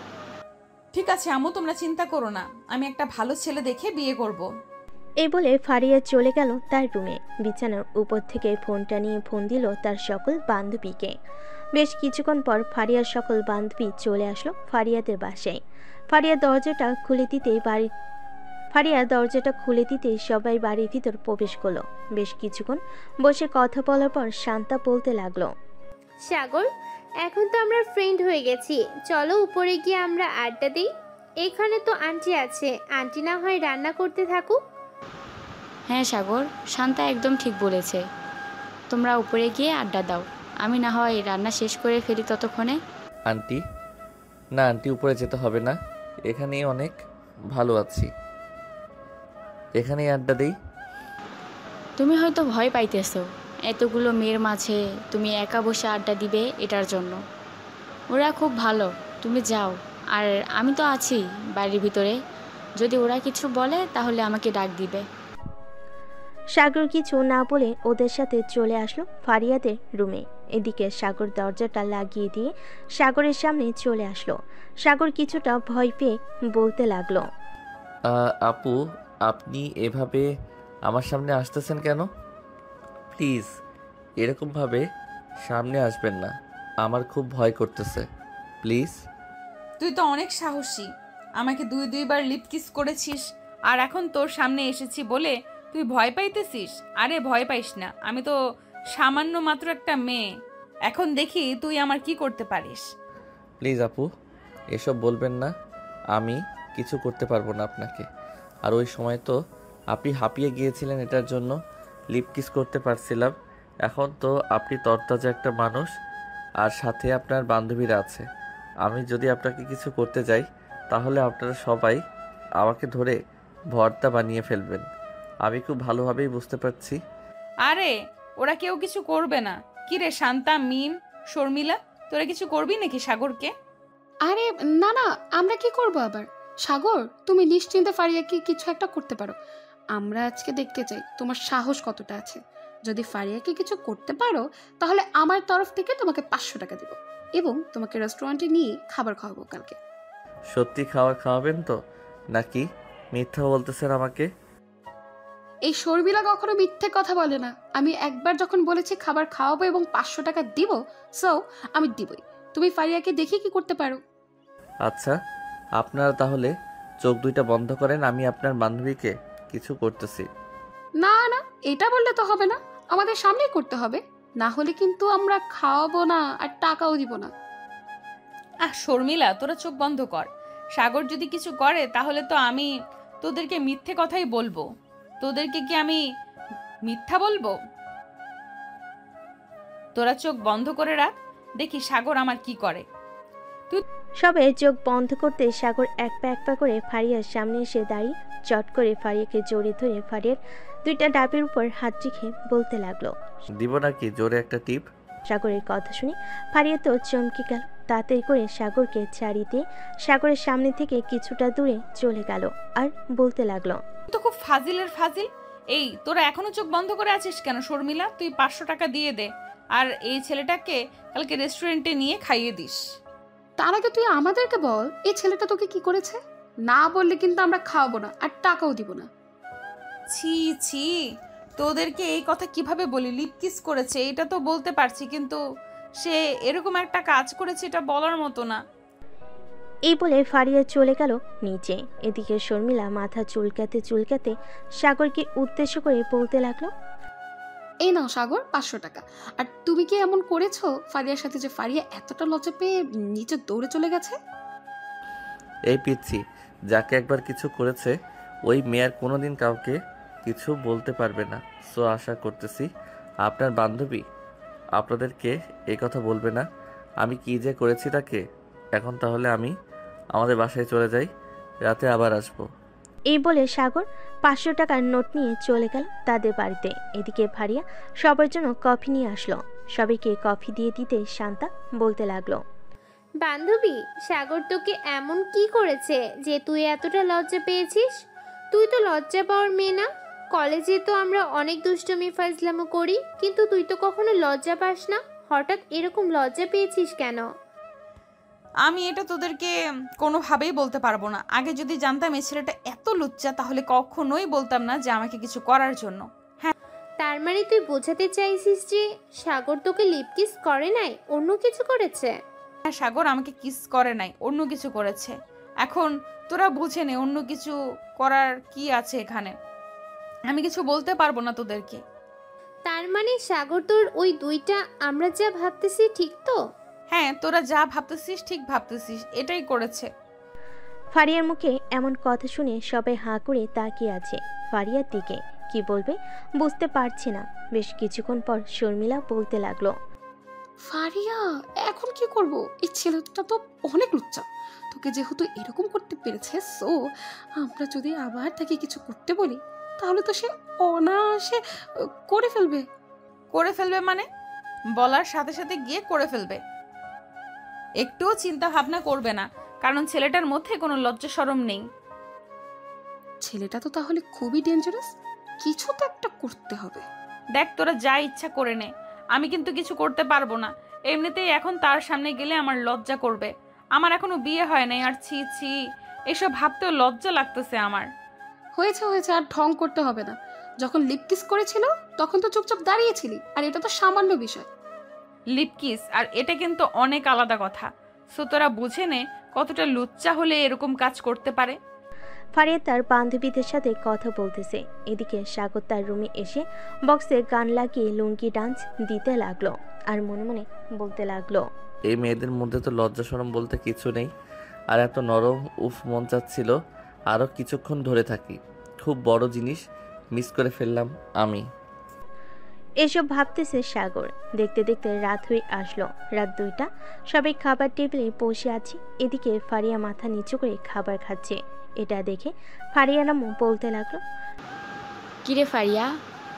ঠিক আছে আম্মু, তোমরা চিন্তা করো না, আমি একটা ভালো ছেলে দেখে বিয়ে করব। এই বলে ফারিয়া চলে গেল তার রুমে। বিছানার উপর থেকে ফোনটা নিয়ে ফোন দিল তার সকল বান্ধবীকে। বেশ কিছুক্ষণ পর ফারিয়ার সকল বান্ধবী চলে আসলো ফারিয়াদের বাসায়। ফারিয়া দরজাটা খুলে দিতেই সবাই বাড়ির ভিতর প্রবেশ করলো। বেশ কিছুক্ষণ বসে কথা বলার পর শান্তা বলতে লাগলো, সাগর, এখন তো আমরা ফ্রেন্ড হয়ে গেছি, চলো উপরে গিয়ে আমরা আড্ডা দিই। এখানে তো আন্টি আছে, আন্টি না হয় রান্না করতে থাকুক। হ্যাঁ সাগর, শান্তা একদম ঠিক বলেছে। তোমরা উপরে গিয়ে আড্ডা দাও, আমি না হয় রান্না শেষ করে ফেলি ততক্ষণে। আন্টি, না আন্টি, উপরে যেতে হবে না, এখানেই অনেক ভালো আছি, এখানেই আড্ডা দেই। তুমি হয়তো ভয় পাইতেছো এতগুলো মেয়ের মাঝে তুমি একা বসে আড্ডা দিবে এটার জন্য। ওরা খুব ভালো, তুমি যাও। আর আমি তো আছি বাড়ির ভিতরে, যদি ওরা কিছু বলে তাহলে আমাকে ডাক দিবে। সাগর কিছু না বলে ওদের সাথে চলে আসলো ফারিয়াদের রুমে। এদিকে সাগর দরজাটা লাগিয়ে দিয়ে সাগরের সামনে চলে আসলো। সাগর কিছুটা ভয় পেয়ে বলতে লাগলো, আপু, আপনি এভাবে আমার সামনে আসতেছেন কেন? প্লিজ এরকমভাবে সামনে আসবেন না, আমার খুব ভয় করতেছে, প্লিজ। তুই তো অনেক সাহসী, আমাকে দুইবার লিপ কিস করেছিস, আর এখন তোর সামনে এসেছি বলে তুই ভয় পাইতেছিস? আরে ভয় পাইস না, আমি তো সামান্য মাত্র একটা মেয়ে, এখন দেখি তুই আমার কি করতে পারিস। প্লিজ আপু, এসব বলবেন না, আমি কিছু করতে পারবো না আপনাকে। আর ওই সময় তো আপনি হাঁপিয়ে গিয়েছিলেন, এটার জন্য লিপ কিস করতে পারছিলাম। এখন তো আপনি তরতাজা একটা মানুষ, আর সাথে আপনার বান্ধবীরা আছে। আমি যদি আপনাকে কিছু করতে যাই তাহলে আপনারা সবাই আমাকে ধরে ভর্তা বানিয়ে ফেলবেন। আমি খুব ভালোভাবেই বুঝতে পারছি। আরে ওরা কেউ কিছু করবে না। কি রে শান্তা, মিম, শর্মিলা, তোরা কিছু করবি নাকি সাগরকে? আরে না না, আমরা কি করব আবার? সাগর, তুমি নিশ্চিন্তে ফারিয়াকে কিছু একটা করতে পারো। আমরা আজকে দেখতে চাই তোমার সাহস কতটা আছে। যদি ফারিয়াকে কিছু করতে পারো তাহলে আমার তরফ থেকে তোমাকে 500 টাকা দেব এবং তোমাকে রেস্টুরেন্টে নিয়ে খাবার খাওয়াবো কালকে। সত্যি খাবার খাওয়াবেন তো, নাকি মিথ্যা বলতেছেন আমাকে? এই শর্মিলা কখনো মিথ্যে কথা বলে না। আমি একবার যখন বলেছি খাবার খাওয়াবো এবং 500 টাকা দিব, সো আমি দিবই। তুমি ফারিয়াকে দেখে কি করতে পারো। আচ্ছা, আপনারা তাহলে চোখ দুইটা বন্ধ করেন, আমি আপনার বান্ধবীকে কিছু করতেছি। না না, এটা বললে তো হবে না, আমাদের সামনেই করতে হবে, না হলে কিন্তু আমরা খাওয়াবো না আর টাকাও দিব না। শর্মিলা, তোরা চোখ বন্ধ কর। সাগর যদি কিছু করে তাহলে তো আমি তোদেরকে মিথ্যে কথাই বলবো। তোদেরকে কি আমি মিথ্যা বলবো? তোরা চোখ বন্ধ করে রাখ, দেখি সাগর আমার কি করে। সবে চোখ বন্ধ করতে সাগর এক পা করে ফারিয়ার সামনে এসে দাঁড়িয়ে চট করে ফারিয়াকে জড়িয়ে ধরে ফারিয়ার দুইটা ডাবের উপর হাত রেখে বলতে লাগলো, দিব নাকি জোরে একটা টিপ? সাগরের কথা শুনে ফারিয়া তো চমকে গেল। তাড়াতাড়ি করে সাগরকে ছাড়িয়ে দিয়ে সাগরের সামনে থেকে কিছুটা দূরে চলে গেল আর বলতে লাগলো, তো খুব ফাজিলের ফাজিল। এই তোরা এখনো চোখ বন্ধ করে আছিস কেন? শর্মিলা, তুই 500 টাকা দিয়ে দে, আর এই ছেলেটাকে কালকে রেস্টুরেন্টে নিয়ে খাইয়ে দিস। তার আগে তুই আমাদেরকে বল, এই ছেলেটা তোকে কি করেছে? না বললে কিন্তু আমরা খাওয়াবো না আর টাকাও দিব না। ছি ছি, তোদেরকে এই কথা কিভাবে বলি? লিপ কিস করেছে এটা তো বলতে পারছি, কিন্তু সে এরকম একটা কাজ করেছে এটা বলার মতো না। এই বলে ফারিয়া চলে গেল নিচে। এদিকে শর্মিলা মাথা চুলকাতে সাগরকে উদ্দেশ্য করে বলতে লাগলো, এই নাও সাগর, 500 টাকা। আর তুমি কি এমন করেছো ফারিয়ার সাথে যে ফারিয়া এতটা লজ্জা পেয়ে নিচে দৌড়ে চলে গেছে? এই পিচ্ছি, যাকে একবার কিছু করেছে ওই মেয়ের কোনোদিন কাউকে কিছু বলতে পারবে না। সো আশা করতেছি আপনার বান্ধবী আপনাদেরকে এই কথা বলবে না আমি কি যে করেছি তাকে। এখন তাহলে আমি আমাদের বাসায় চলে যাই, রাতে আবার আসবো। এই বলে সাগর 500 টাকার নোট নিয়ে চলে গেল তাদের বাড়িতে। এদিকে ফারিয়া সবার জন্য কফি নিয়ে আসলো। সবাইকে কফি দিয়ে দিতে শান্তা বলতে লাগলো, বান্ধবী, সাগর তোকে এমন কি করেছে যে তুই এতটা লজ্জা পেয়েছিস? তুই তো লজ্জা পাওয়ার মেয়ে না। কলেজে তো আমরা অনেক দুষ্টুমি ফাজলামো করি, কিন্তু তুই তো কখনো লজ্জা পাস না। হঠাৎ এরকম লজ্জা পেয়েছিস কেন? আমি এটা তোদেরকে কোনোভাবেই বলতে পারবো না। আগে যদি জানতাম এই ছেলেটা এত লুচ্চা তাহলে কখনোই বলতাম না যে আমাকে কিছু করার জন্য। হ্যাঁ, তার মানে তুই বোঝাতে চাইছিস যে সাগর তোকে লিপ কিস করে নাই, অন্য কিছু করেছে? হ্যাঁ, সাগর আমাকে কিস করে নাই, অন্য কিছু করেছে। এখন তোরা বুঝে নে অন্য কিছু করার কি আছে এখানে। আমি কিছু বলতে পারবো না তোদেরকে। তার মানে সাগর তোর ওই দুইটা আমরা যা ভাবতেছি ঠিক তো? হ্যাঁ, তোরা যা ভাবতেছিস ঠিক ভাবতেছিস, এটাই করেছে। ফারিয়ার মুখে এমন কথা শুনে সবাই হাঁ করে তাকিয়ে আছে ফারিয়ার দিকে। কি বলবে বুঝতে পারছে না। বেশ কিছুক্ষণ পর শর্মিলা বলতে লাগলো, ফারিয়া, এখন কি করব? এই ছেলেটা তো অনেক লুচ্চা। তোকে যেহেতু এরকম করতে পেরেছে, সো আমরা যদি আবার তাকে কিছু করতে বলি তাহলে তো সে অনায়াসে করে ফেলবে। করে ফেলবে মানে? বলার সাথে সাথে গিয়ে করে ফেলবে। একটুও চিন্তা ভাবনা করবে না, কারণ ছেলেটার মধ্যে কোনো লজ্জা শরম নেই। ছেলেটা তো তাহলে খুবই ডেঞ্জারাস, কিছু তো একটা করতে হবে। দেখ তোরা যা ইচ্ছা করে নে, আমি কিন্তু কিছু করতে পারবো না। এমনিতেই এখন তার সামনে গেলে আমার লজ্জা করবে। আমার এখনো বিয়ে হয় নাই, আর ছি ছি এসব ভাবতেও লজ্জা লাগতেছে আমার। হয়েছে হয়েছে, আর ঢং করতে হবে না। যখন লিপ কিস করেছিল তখন তো চুপচাপ দাঁড়িয়েছিলি, আর এটা তো সামান্য বিষয়। লিপ কিস আর এটা কিন্তু অনেক আলাদা কথা। সো তোরা বুঝে নে কতটা লুচ্চা হলে এরকম কাজ করতে পারে। ফারিয়া তার বান্ধবীদের সাথে কথা বলতেছে, এদিকে সাগর তার রুমে এসে বক্সে গান লাগিয়ে লুঙ্গি ডান্স দিতে লাগলো আর মনে মনে বলতে লাগলো, এই মেয়েদের মধ্যে তো লজ্জা শরম বলতে কিছু নেই। আর এত নরম, উফ মন চাচ্ছিল আরও কিছুক্ষণ ধরে থাকি। খুব বড় জিনিস মিস করে ফেললাম আমি। এসব ভাবতেছে সাগর। দেখতে দেখতে রাত হয়ে আসলো, রাত 2টা। সবাই খাবার টেবিলে বসে আছে। এদিকে ফারিয়া মাথা নিচু করে খাবার খাচ্ছে। এটা দেখে ফারিয়া নামও বলতে লাগলো, কিরে ফারিয়া,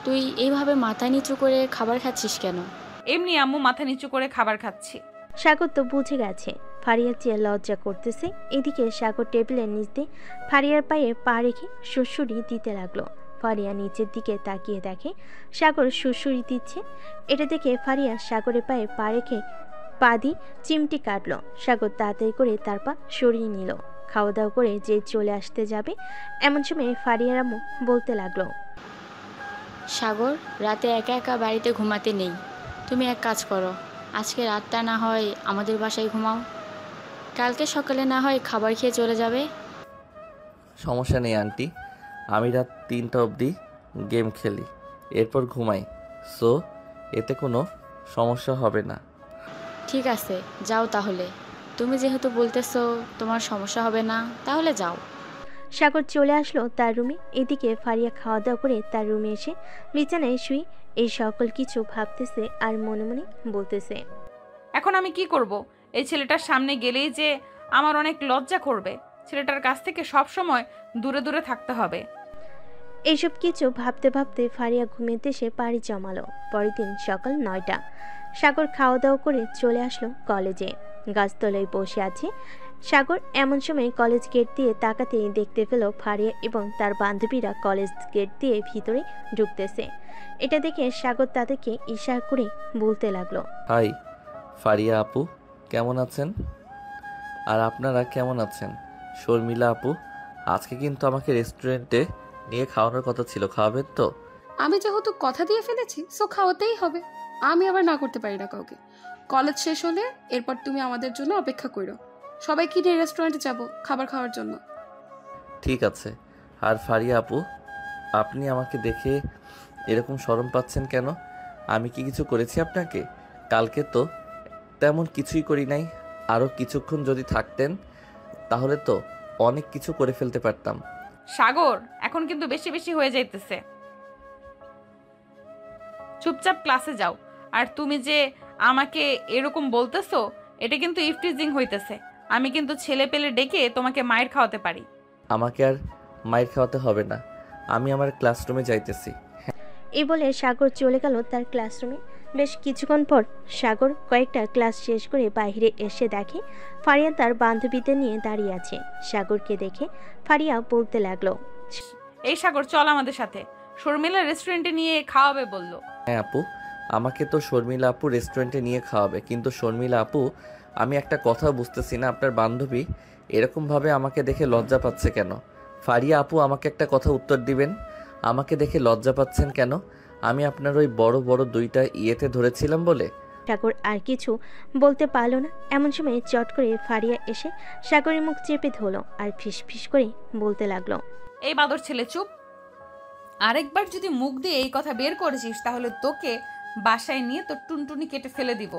তুই এইভাবে মাথা নিচু করে খাবার খাচ্ছিস কেন? এমনি আম্মু, মাথা নিচু করে খাবার খাচ্ছি। সাগর তো বুঝে গেছে ফারিয়ার চেয়ে লজ্জা করতেছে। এদিকে সাগর টেবিলের নিচ দিয়ে ফারিয়ার পায়ে পা রেখে সুড়সুড়ি দিতে লাগলো। ফারিয়া নিচের দিকে তাকিয়ে দেখে সাগর সুড়সুড়ি দিচ্ছে। এটা দেখে ফারিয়া সাগরের পায়ে পা রেখে পা দিয়ে চিমটি কাটলো। সাগর তাড়াতাড়ি করে তার পা সরিয়ে নিল। খাওয়া দাওয়া করে যে চলে আসতে যাবে, এমন সময় ফারিয়ার আম্মু বলতে লাগলো, সাগর, রাতে একা একা বাড়িতে ঘুমাতে নেই। তুমি এক কাজ করো, আজকে রাতটা না হয় আমাদের বাসায় ঘুমাও, কালকে সকালে না হয় খাবার খেয়ে চলে যাবে। সমস্যা নেই আন্টি, আমি রাত 3টা অবধি গেম খেলি, এরপর ঘুমাই। সো এতে কোনো সমস্যা হবে না। ঠিক আছে, যাও তাহলে। তুমি যেহেতু বলতেছো তোমার সমস্যা হবে না, তাহলে যাও। সাগর চলে আসলো তার রুমে। এদিকে ফারিয়া খাওয়া দাওয়া করে তার রুমে এসে বিছানায় শুয়ে এই সকল কিছু ভাবতেছে আর মনে মনে বলতেছে, এখন আমি কি করব? এই ছেলেটার সামনে গেলেই যে আমার অনেক লজ্জা করবে। ছেলেটার কাছ থেকে সব সময় দূরে দূরে থাকতে হবে। এইসব কিছু ভাবতে ভাবতে ফারিয়া ঘুমের দেশে পাড়ি জমালো। পরের দিন সকাল 9টা। সাগর খাওয়া দাওয়া করে চলে আসলো কলেজে। গাছতলায় বসে আছে সাগর। এমন সময় কলেজ গেট দিয়ে তাকাতেই দেখতে পেল ফারিয়া এবং তার বান্ধবীরা কলেজ গেট দিয়ে ভিতরে ঢুকতেছে। এটা দেখে সাগর তাদেরকে ইশারা করে বলতে লাগলো, হাই ফারিয়া আপু, কেমন আছেন? আর আপনারা কেমন আছেন? শর্মিলা আপু, আজকে কিন্তু আমাকে রেস্টুরেন্টে নিয়ে খাওয়ানোর কথা ছিল, খাওয়াবেন তো? আমি যেহেতু কথা দিয়ে ফেলেছি, সো খাওয়াতেই হবে। আমি আবার না করতে পারি না কাউকে। কলেজ শেষ হলে এরপর তুমি আমাদের জন্য অপেক্ষা করো। সবাইকে নিয়ে রেস্টুরেন্টে যাব খাবার খাওয়ার জন্য। ঠিক আছে। আর ফারিয়া আপু, আপনি আমাকে দেখে এরকম শরম পাচ্ছেন কেন? আমি কি কিছু করেছি আপনাকে? কালকে তো তেমন কিছুই করি নাই। আরও কিছুক্ষণ যদি থাকতেন তাহলে তো অনেক কিছু করে ফেলতে পারতাম। সাগর, এখন কিন্তু বেশি বেশি হয়ে যাইতেছে। চুপচাপ ক্লাসে যাও। আর তুমি যে আমাকে এরকম বলতেছো, এটা কিন্তু ইফটিজিং হইতেছে। আমি কিন্তু ছেলে পেলে ডেকে তোমাকে মায়ের খাওয়াতে পারি। আমাকে আর মায়ের খাওয়াতে হবে না, আমি আমার ক্লাসরুমে যাইতেছি। এই বলে সাগর চলে গেল তার ক্লাসরুমে। বেশ কিছুক্ষণ পর সাগর কয়েকটা ক্লাস শেষ করে বাইরে এসে দেখে ফারিয়া তার বান্ধবীদের নিয়ে দাঁড়িয়ে আছে। সাগরকে দেখে ফারিয়া বলতে লাগলো, এই সাগর, চল আমাদের সাথে। শর্মিলা রেস্টুরেন্টে নিয়ে খাওয়াবে বললো। হ্যাঁ আপু, আমাকে তো শর্মিলা আপু রেস্টুরেন্টে নিয়ে খাওয়াবে, কিন্তু শর্মিলা আপু, আমি একটা কথা বুঝতেছি না, আপনার বান্ধবী এরকমভাবে আমাকে দেখে লজ্জা পাচ্ছে কেন? ফারিয়া আপু, আমাকে একটা কথা উত্তর দিবেন, আমাকে দেখে লজ্জা পাচ্ছেন কেন? আমি আপনার ওই বড় বড় 2টা ইয়েতে ধরেছিলাম বলে? সাগর আর কিছু বলতে পারল না। এমন সময় চট করে ফারিয়া এসে সাগরের মুখ চেপে ধরল আর ফিস ফিস করে বলতে লাগলো, এই বাদর ছেলে, চুপ। আরেকবার যদি মুখ দিয়ে এই কথা বের করেছিস তাহলে তোকে বাসায় নিয়ে তোর টুনটুনি কেটে ফেলে দিব।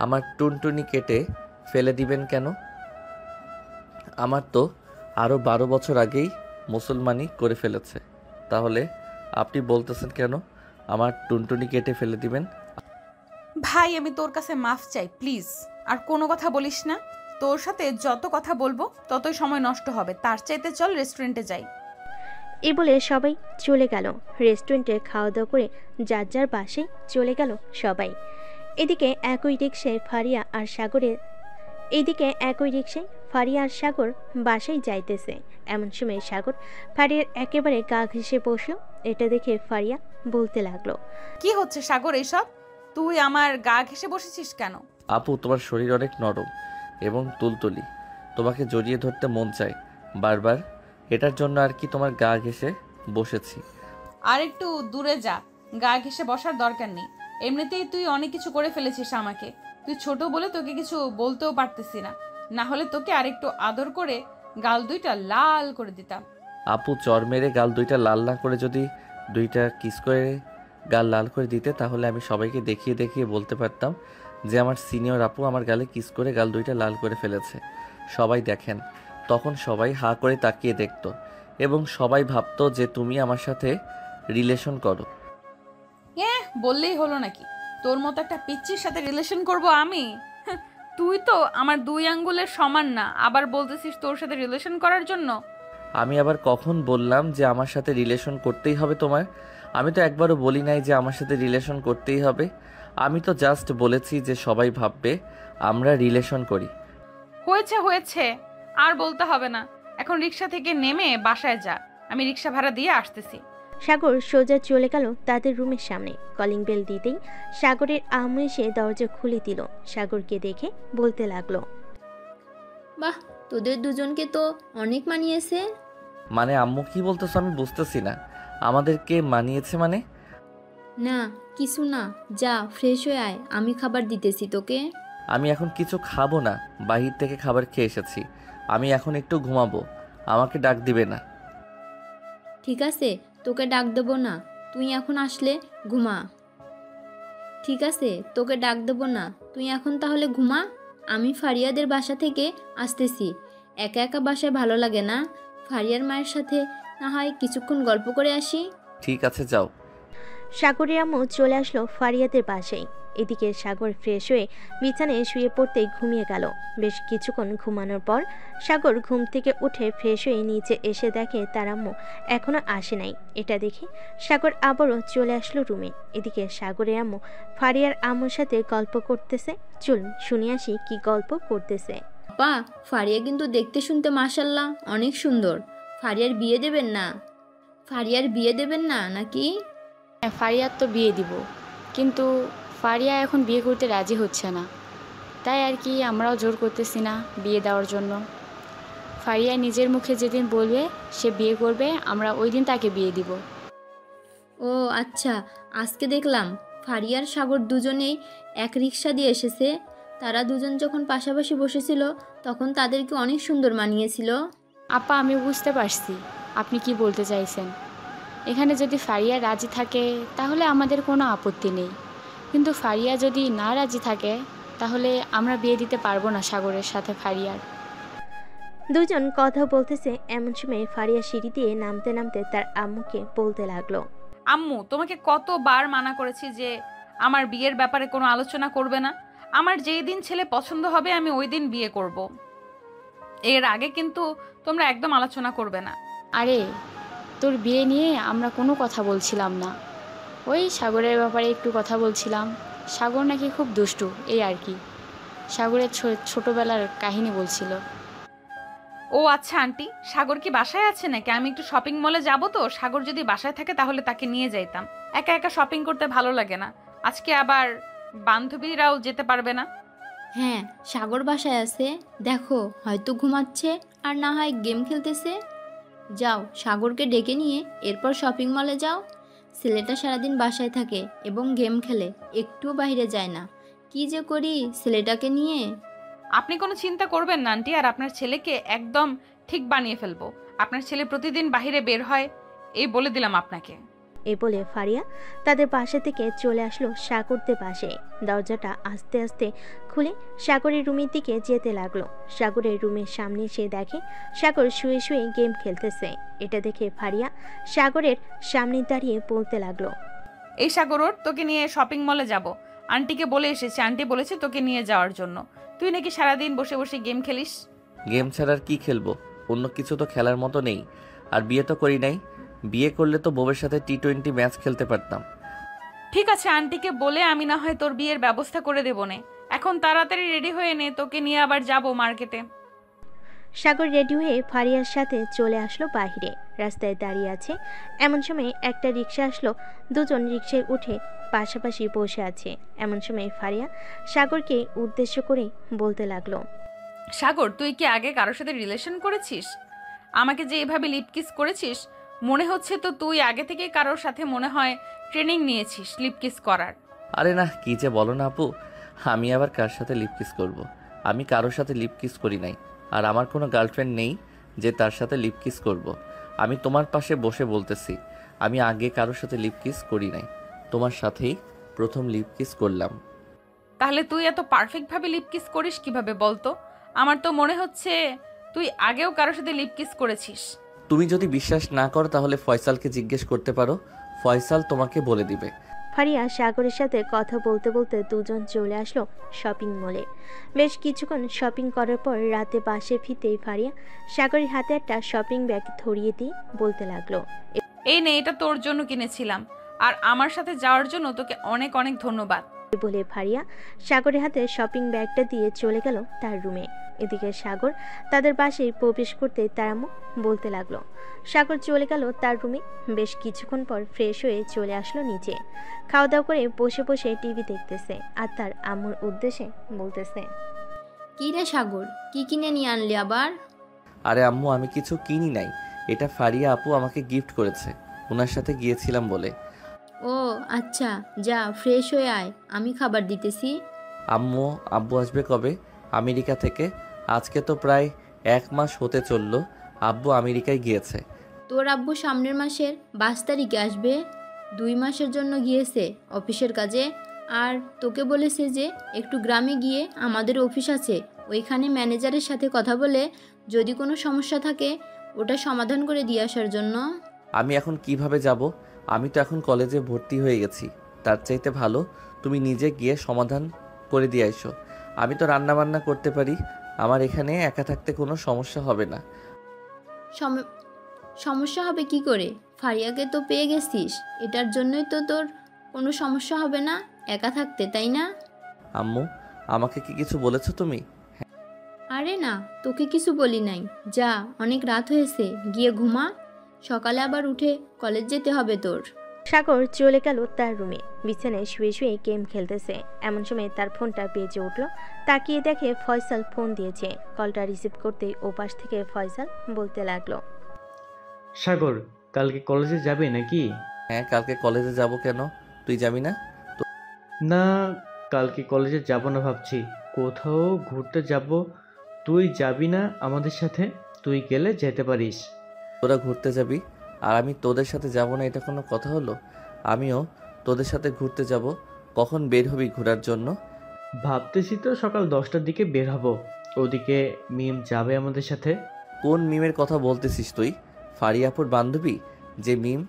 আমার টুনটুনি কেটে ফেলে দিবেন কেন? আমার তো আরও 12 বছর আগেই মুসলমানি করে ফেলেছে, তাহলে আপনি বলতেছেন কেন আমার টুনটুনি কেটে ফেলে দিবেন? ভাই, আমি তোর কাছে মাফ চাই, প্লিজ। আর কোনো কথা বলিস না। তোর সাথে যত কথা বলবো ততই সময় নষ্ট হবে। তার চাইতে চল রেস্টুরেন্টে যাই। এই বলে সবাই চলে গেল রেস্টুরেন্টে। খাওয়া দাওয়া করে যার যার বাসায় চলে গেল সবাই। এদিকে একই রিক্সায় ফারিয়া আর সাগর বাসায় যাইতেছে। এমন সময় সাগর ফারিয়ার একেবারে গা ঘেঁষে বসলো। এটা দেখে ফারিয়া বলতে লাগলো, কি হচ্ছে সাগর এসব? তুই আমার গা ঘেঁষে বসেছিস কেন? আপু, তোমার শরীর অনেক নরম এবং তুলতুলি, তোমাকে জড়িয়ে ধরতে মন চায় বারবার, এটার জন্য আর কি তোমার গা ঘেঁষে বসেছি। আর একটু দূরে যা, গা ঘেঁষে বসার দরকার নেই। এমনিতেই তুই অনেক কিছু করে ফেলেছিস আমাকে। তুই ছোট বলে তোকে কিছু বলতেও পারতেছি না, না হলে তোকে আরেকটু আদর করে গাল দুইটা লাল করে দিতাম। আপু, চর মেরে গাল দুইটা লাল না করে যদি দুইটা কিস করে গাল লাল করে দিতে, তাহলে আমি সবাইকে দেখিয়ে দেখিয়ে বলতে পারতাম যে আমার সিনিয়র আপু আমার গালে কিস করে গাল দুইটা লাল করে ফেলেছে। সবাই দেখেন, তখন সবাই হা করে তাকিয়ে দেখতো এবং সবাই ভাবতো যে তুমি আমার সাথে রিলেশন করো। বললেই হলো নাকি? তোর মতো একটা পিচ্চির সাথে রিলেশন করব আমি? তুই তো আমার 2 আঙ্গুলের সমান না, আবার বলতেছিস তোর সাথে রিলেশন করার জন্য? আমি আবার কখন বললাম যে আমার সাথে রিলেশন করতেই হবে তোমার? আমি তো একবারও বলি নাই যে আমার সাথে রিলেশন করতেই হবে। আমি তো জাস্ট বলেছি যে সবাই ভাববে আমরা রিলেশন করি। হয়েছে হয়েছে, আর বলতে হবে না। এখন রিক্সা থেকে নেমে বাসায় যা, আমি রিক্সা ভাড়া দিয়ে আসতেছি। সাগর সোজা চলে গেল তাদের রুমের সামনে। কলিং বেল দিতেই সাগরের আম্মু এসে দরজা খুলে দিল। সাগরকে দেখে বলতে লাগলো, বাহ, তোদের দুজনকে তো অনেক মানিয়েছে। মানে আম্মু কি বলতেছো আমি বুঝতেছি না। আমাদেরকে মানিয়েছে মানে? না কিছু না, যা ফ্রেশ হয়ে আয়, আমি খাবার দিতেছি তোকে। আমি এখন কিছু খাবো না, বাহির থেকে খাবার খেয়ে এসেছি। আমি এখন একটু ঘুমাবো, আমাকে ডাক দিবে না। ঠিক আছে, তোকে ডাক দেবো না, তুই এখন আসলে ঘুমা। ঠিক আছে, তোকে ডাক দেবো না, তুই এখন তাহলে ঘুমা। আমি ফারিয়াদের বাসা থেকে আসতেছি। একা একা বাসায় ভালো লাগে না, ফারিয়ার মায়ের সাথে না হয় কিছুক্ষণ গল্প করে আসি। ঠিক আছে, যাও। সাগরের আম্মু চলে আসলো ফারিয়াদের বাসায়। এদিকে সাগর ফ্রেশ হয়ে বিছানায় শুয়ে পড়তেই ঘুমিয়ে গেল। বেশ কিছুক্ষণ ঘুমানোর পর সাগর ঘুম থেকে উঠে ফ্রেশ হয়ে নিচে এসে দেখে তার আম্মু এখনো আসে নাই। এটা দেখে সাগর আবারও চলে আসলো রুমে। এদিকে সাগরের আম্মু ফারিয়ার আম্মুর সাথে গল্প করতেছে। চল শুনে আসি কি গল্প করতেছে। পা, ফারিয়া কিন্তু দেখতে শুনতে মাশাল্লাহ অনেক সুন্দর। ফারিয়ার বিয়ে দেবেন না? ফারিয়ার বিয়ে দেবেন না নাকি? হ্যাঁ, ফারিয়ার তো বিয়ে দিব, কিন্তু ফারিয়া এখন বিয়ে করতে রাজি হচ্ছে না, তাই আর কি আমরাও জোর করতেছি না বিয়ে দেওয়ার জন্য। ফারিয়া নিজের মুখে যেদিন বলবে সে বিয়ে করবে, আমরা ওই দিন তাকে বিয়ে দিব। ও আচ্ছা, আজকে দেখলাম ফারিয়ার সাগর দুজনেই এক রিক্সা দিয়ে এসেছে। তারা দুজন যখন পাশাপাশি বসেছিল তখন তাদেরকে অনেক সুন্দর মানিয়েছিল। আপা, আমি বুঝতে পারছি আপনি কি বলতে চাইছেন। এখানে যদি ফারিয়া রাজি থাকে তাহলে আমাদের কোনো আপত্তি নেই, কিন্তু ফারিয়া যদি না রাজি থাকে তাহলে আমরা বিয়ে দিতে পারবো না সাগরের সাথে ফারিয়ার। দুজন কথা বলতেছে, এমন সময় ফারিয়া সিঁড়ি দিয়ে নামতে নামতে তার আম্মুকে বলতে লাগলো, আম্মু, তোমাকে কতবার মানা করেছি যে আমার বিয়ের ব্যাপারে কোনো আলোচনা করবে না। আমার যেই দিন ছেলে পছন্দ হবে আমি ওই দিন বিয়ে করব। এর আগে কিন্তু তোমরা একদম আলোচনা করবে না। আরে, তোর বিয়ে নিয়ে আমরা কোনো কথা বলছিলাম না, ওই সাগরের ব্যাপারে একটু কথা বলছিলাম। সাগর নাকি খুব দুষ্টু, এই আর কি। সাগরের ছোটবেলার কাহিনী বলছিল। ও আচ্ছা আন্টি, সাগর কি বাসায় আছে নাকি? আমি একটু শপিং মলে যাব তো, সাগর যদি বাসায় থাকে তাহলে তাকে নিয়ে যাইতাম। একা একা শপিং করতে ভালো লাগে না। আজকে আবার বান্ধবীরাও যেতে পারবে না। হ্যাঁ, সাগর বাসায় আছে, দেখো হয়তো ঘুমাচ্ছে আর না হয় গেম খেলতেছে। যাও, সাগরকে ডেকে নিয়ে এরপর শপিং মলে যাও। ছেলেটা সারাদিন বাসায় থাকে এবং গেম খেলে, একটুও বাইরে যায় না। কি যে করি ছেলেটাকে নিয়ে। আপনি কোনো চিন্তা করবেন না আন্টি, আর আপনার ছেলেকে একদম ঠিক বানিয়ে ফেলবো। আপনার ছেলে প্রতিদিন বাইরে বের হয়, এই বলে দিলাম আপনাকে। এই বলে ফারিয়া তাদের পাশে থেকে চলে আসলো সাগরদের পাশে। দরজাটা আস্তে আস্তে খুলে সাগরের রুমের দিকে যেতে লাগলো। সাগরের রুমের সামনে এসে দেখে সাগর শুয়ে শুয়ে গেম খেলতেছে। এটা দেখে ফারিয়া সাগরের সামনে দাঁড়িয়ে বলতে লাগলো, এই সাগর, ওর তোকে নিয়ে শপিং মলে যাব। আন্টিকে বলে এসেছি, আন্টি বলেছে তোকে নিয়ে যাওয়ার জন্য। তুই নাকি সারাদিন বসে বসে গেম খেলিস। গেম ছাড়ার কি খেলবো? অন্য কিছু তো খেলার মতো নেই। আর বিয়ে তো করি নাই। বিয়ে করলে তো বউয়ের সাথে T20 ম্যাচ খেলতে পারতাম। ঠিক আছে, আন্টিকে বলে আমি না হয় তোর বিয়ের ব্যবস্থা করে দেবো নে। এখন তাড়াতাড়ি রেডি হয়ে নে, তোকে নিয়ে আবার যাব মার্কেটে। সাগর রেডি হয়ে ফারিয়ার সাথে চলে আসলো বাহিরে। রাস্তায় দাঁড়িয়ে আছে এমন সময় একটা রিক্সা আসলো। দুজন রিক্সায় উঠে পাশাপাশি বসে আছে। এমন সময় ফারিয়া সাগরকে উদ্দেশ্য করে বলতে লাগলো, সাগর, তুই কি আগে কারোর সাথে রিলেশন করেছিস? আমাকে যে এভাবে লিপ কিস করেছিস, মনে হচ্ছে তো তুই আগে থেকে কারোর সাথে মনে হয় ট্রেনিং নিয়েছিস লিপ কিস করার। আরে না, কি যে বলো না আপু, আমি আবার কার সাথে লিপ কিস করব? আমি কারোর সাথে লিপ কিস করি নাই, আর আমার কোনো গার্লফ্রেন্ড নেই যে তার সাথে লিপ কিস করব। আমি তোমার পাশে বসে বলতেছি, আমি আগে কারোর সাথে লিপ কিস করি নাই, তোমার সাথেই প্রথম লিপ কিস করলাম। তাহলে তুই এত পারফেক্টভাবে লিপ কিস করিস কিভাবে বলতো? আমার তো মনে হচ্ছে তুই আগেও কারোর সাথে লিপ কিস করেছিস। তুমি যদি বিশ্বাস না করো তাহলে ফয়সালকে জিজ্ঞেস করতে পারো, ফয়সাল তোমাকে বলে দিবে। ফারিয়া সাগরের সাথে কথা বলতে বলতে দুজন চলে আসলো শপিং মলে। বেশ কিছুক্ষণ শপিং করার পর রাতে বাসে ফিরতেই ফারিয়া সাগরের হাতে একটা শপিং ব্যাগ ধরিয়ে দিয়ে বলতে লাগলো, এই নে, এটা তোর জন্য কিনেছিলাম, আর আমার সাথে যাওয়ার জন্য তোকে অনেক অনেক ধন্যবাদ। বলে ফারিয়া সাগরের হাতে শপিং ব্যাগটা দিয়ে চলে গেল তার রুমে। এদিকে সাগর তাদের বাসায় প্রবেশ করতে তার আম্মু বলতে লাগলো। সাগর চলে গেল তার রুমে। বেশ কিছুক্ষণ পর ফ্রেশ হয়ে চলে আসলো নিচে। খাওয়া দাওয়া করে বসে বসে টিভি দেখতেছে আর তার আম্মুর উদ্দেশ্যে বলতেছে, কি রে সাগর, কি কিনে নিয়ে আনলি আবার? আরে আম্মু, আমি কিছু কিনি নাই, এটা ফারিয়া আপু আমাকে গিফট করেছে, ওনার সাথে গিয়েছিলাম বলে। ও আচ্ছা, যা ফ্রেশ হয়ে আয়, আমি খাবার দিতেছি। আব্বু আসবে কবে আমেরিকা থেকে? আজকে তো প্রায় 1 মাস হতে চললো আব্বু আমেরিকায় গিয়েছে। তোর আব্বু সামনের মাসের 22 তারিখে আসবে। 2 মাসের জন্য গিয়েছে অফিসের কাজে। আর তোকে বলেছে যে একটু গ্রামে গিয়ে আমাদের অফিস আছে, ওইখানে ম্যানেজারের সাথে কথা বলে যদি কোনো সমস্যা থাকে ওটা সমাধান করে দিয়ে আসার জন্য। আমি এখন কিভাবে যাব? আমি তো এখন কলেজে ভর্তি হয়ে গেছি, তার চাইতে ভালো তুমি নিজে গিয়ে সমাধান করে দিয়ে আইসো। আমি তো রান্না বান্না করতে পারি, আমার এখানে একা থাকতে কোনো সমস্যা হবে না। সমস্যা হবে কি করে? ফারিয়াকে তো পেয়ে গেছিস, এটার জন্যই তো তোর কোনো সমস্যা হবে না একা থাকতে, তাই না? আম্মু, আমাকে কি কিছু বলেছো তুমি? আরে না, তোকে কিছু বলি নাই। যা, অনেক রাত হয়েছে, গিয়ে ঘুমা, সকালে আবার উঠে কলেজ যেতে হবে তোর। সাগর চলে গেল তার রুমে। বিছানায় শুয়ে শুয়ে গেম খেলতেছে। এমন সময় তার ফোনটা বেজে উঠল। তাকিয়ে দেখে ফয়সাল ফোন দিয়েছে। কলটা রিসিভ করতেই ওপাশ থেকে ফয়সাল বলতে লাগলো, সাগর, কালকে কলেজে যাবে নাকি? হ্যাঁ, কালকে কলেজে যাব। কেন, তুই যাবি না? না, কালকে কলেজে যাব না ভাবছি, কোথাও ঘুরতে যাব। তুই যাবি না আমাদের সাথে? তুই গেলে যেতে পারিস। তোরা ঘুরতে যাবি আর আমি তোদের সাথে যাব না, এটা কোনো কথা হলো? আমিও তোদের সাথে ঘুরতে যাব। কখন বের হবি ঘোরার জন্য? ভাবতেছি তো সকাল 10টার দিকে বের হব। ওদিকে মিম যাবে আমাদের সাথে। কোন মিমের কথা বলতেছিস তুই? ফারিয়াপুর বান্ধবী যে মিম,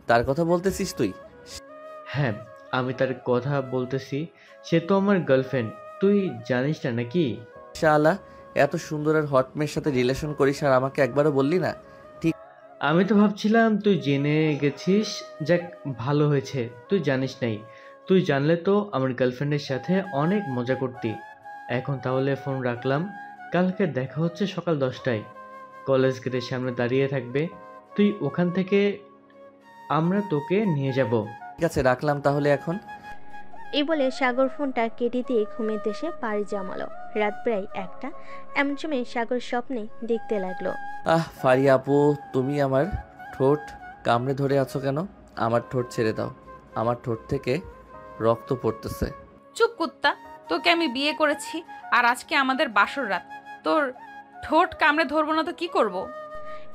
তার কথা বলতেছিস তুই? হ্যাঁ, আমি তার কথা বলতেছি। সে তো আমার গার্লফ্রেন্ড, তুই জানিস না নাকি? শালা, এত সুন্দর আর হট মেয়ের সাথে রিলেশন করিস আর আমাকে একবারও বললি না? ঠিক, আমি তো ভাবছিলাম তুই জেনে গেছিস। যাক, ভালো হয়েছে তুই জানিস নাই। তুই জানলে তো আমার গার্লফ্রেন্ডের সাথে অনেক মজা করতি। এখন তাহলে ফোন রাখলাম, কালকে দেখা হচ্ছে সকাল 10টায়। কলেজ গেটের সামনে দাঁড়িয়ে থাকবে, তুই ওখান থেকে আমরা তোকে নিয়ে যাব। ঠিক আছে, রাখলাম তাহলে এখন। এই বলে সাগর ফোনটা কেটে দিয়ে ঘুমের দেশে পাড়ি জমালো। রাত প্রায় 1টা। এমন সময় সাগর স্বপ্নে দেখতে লাগলো, ফারিয়া আপু, তুমি আমার ঠোঁট কামড়ে ধরে আছো কেন? আমার ঠোঁট ছেড়ে দাও, আমার ঠোঁট থেকে রক্ত পড়তেছে। চুপ কুত্তা, তোকে আমি বিয়ে করেছি আর আজকে আমাদের বাসর রাত। তোর ঠোঁট কামড়ে ধরবো না তো কি করব?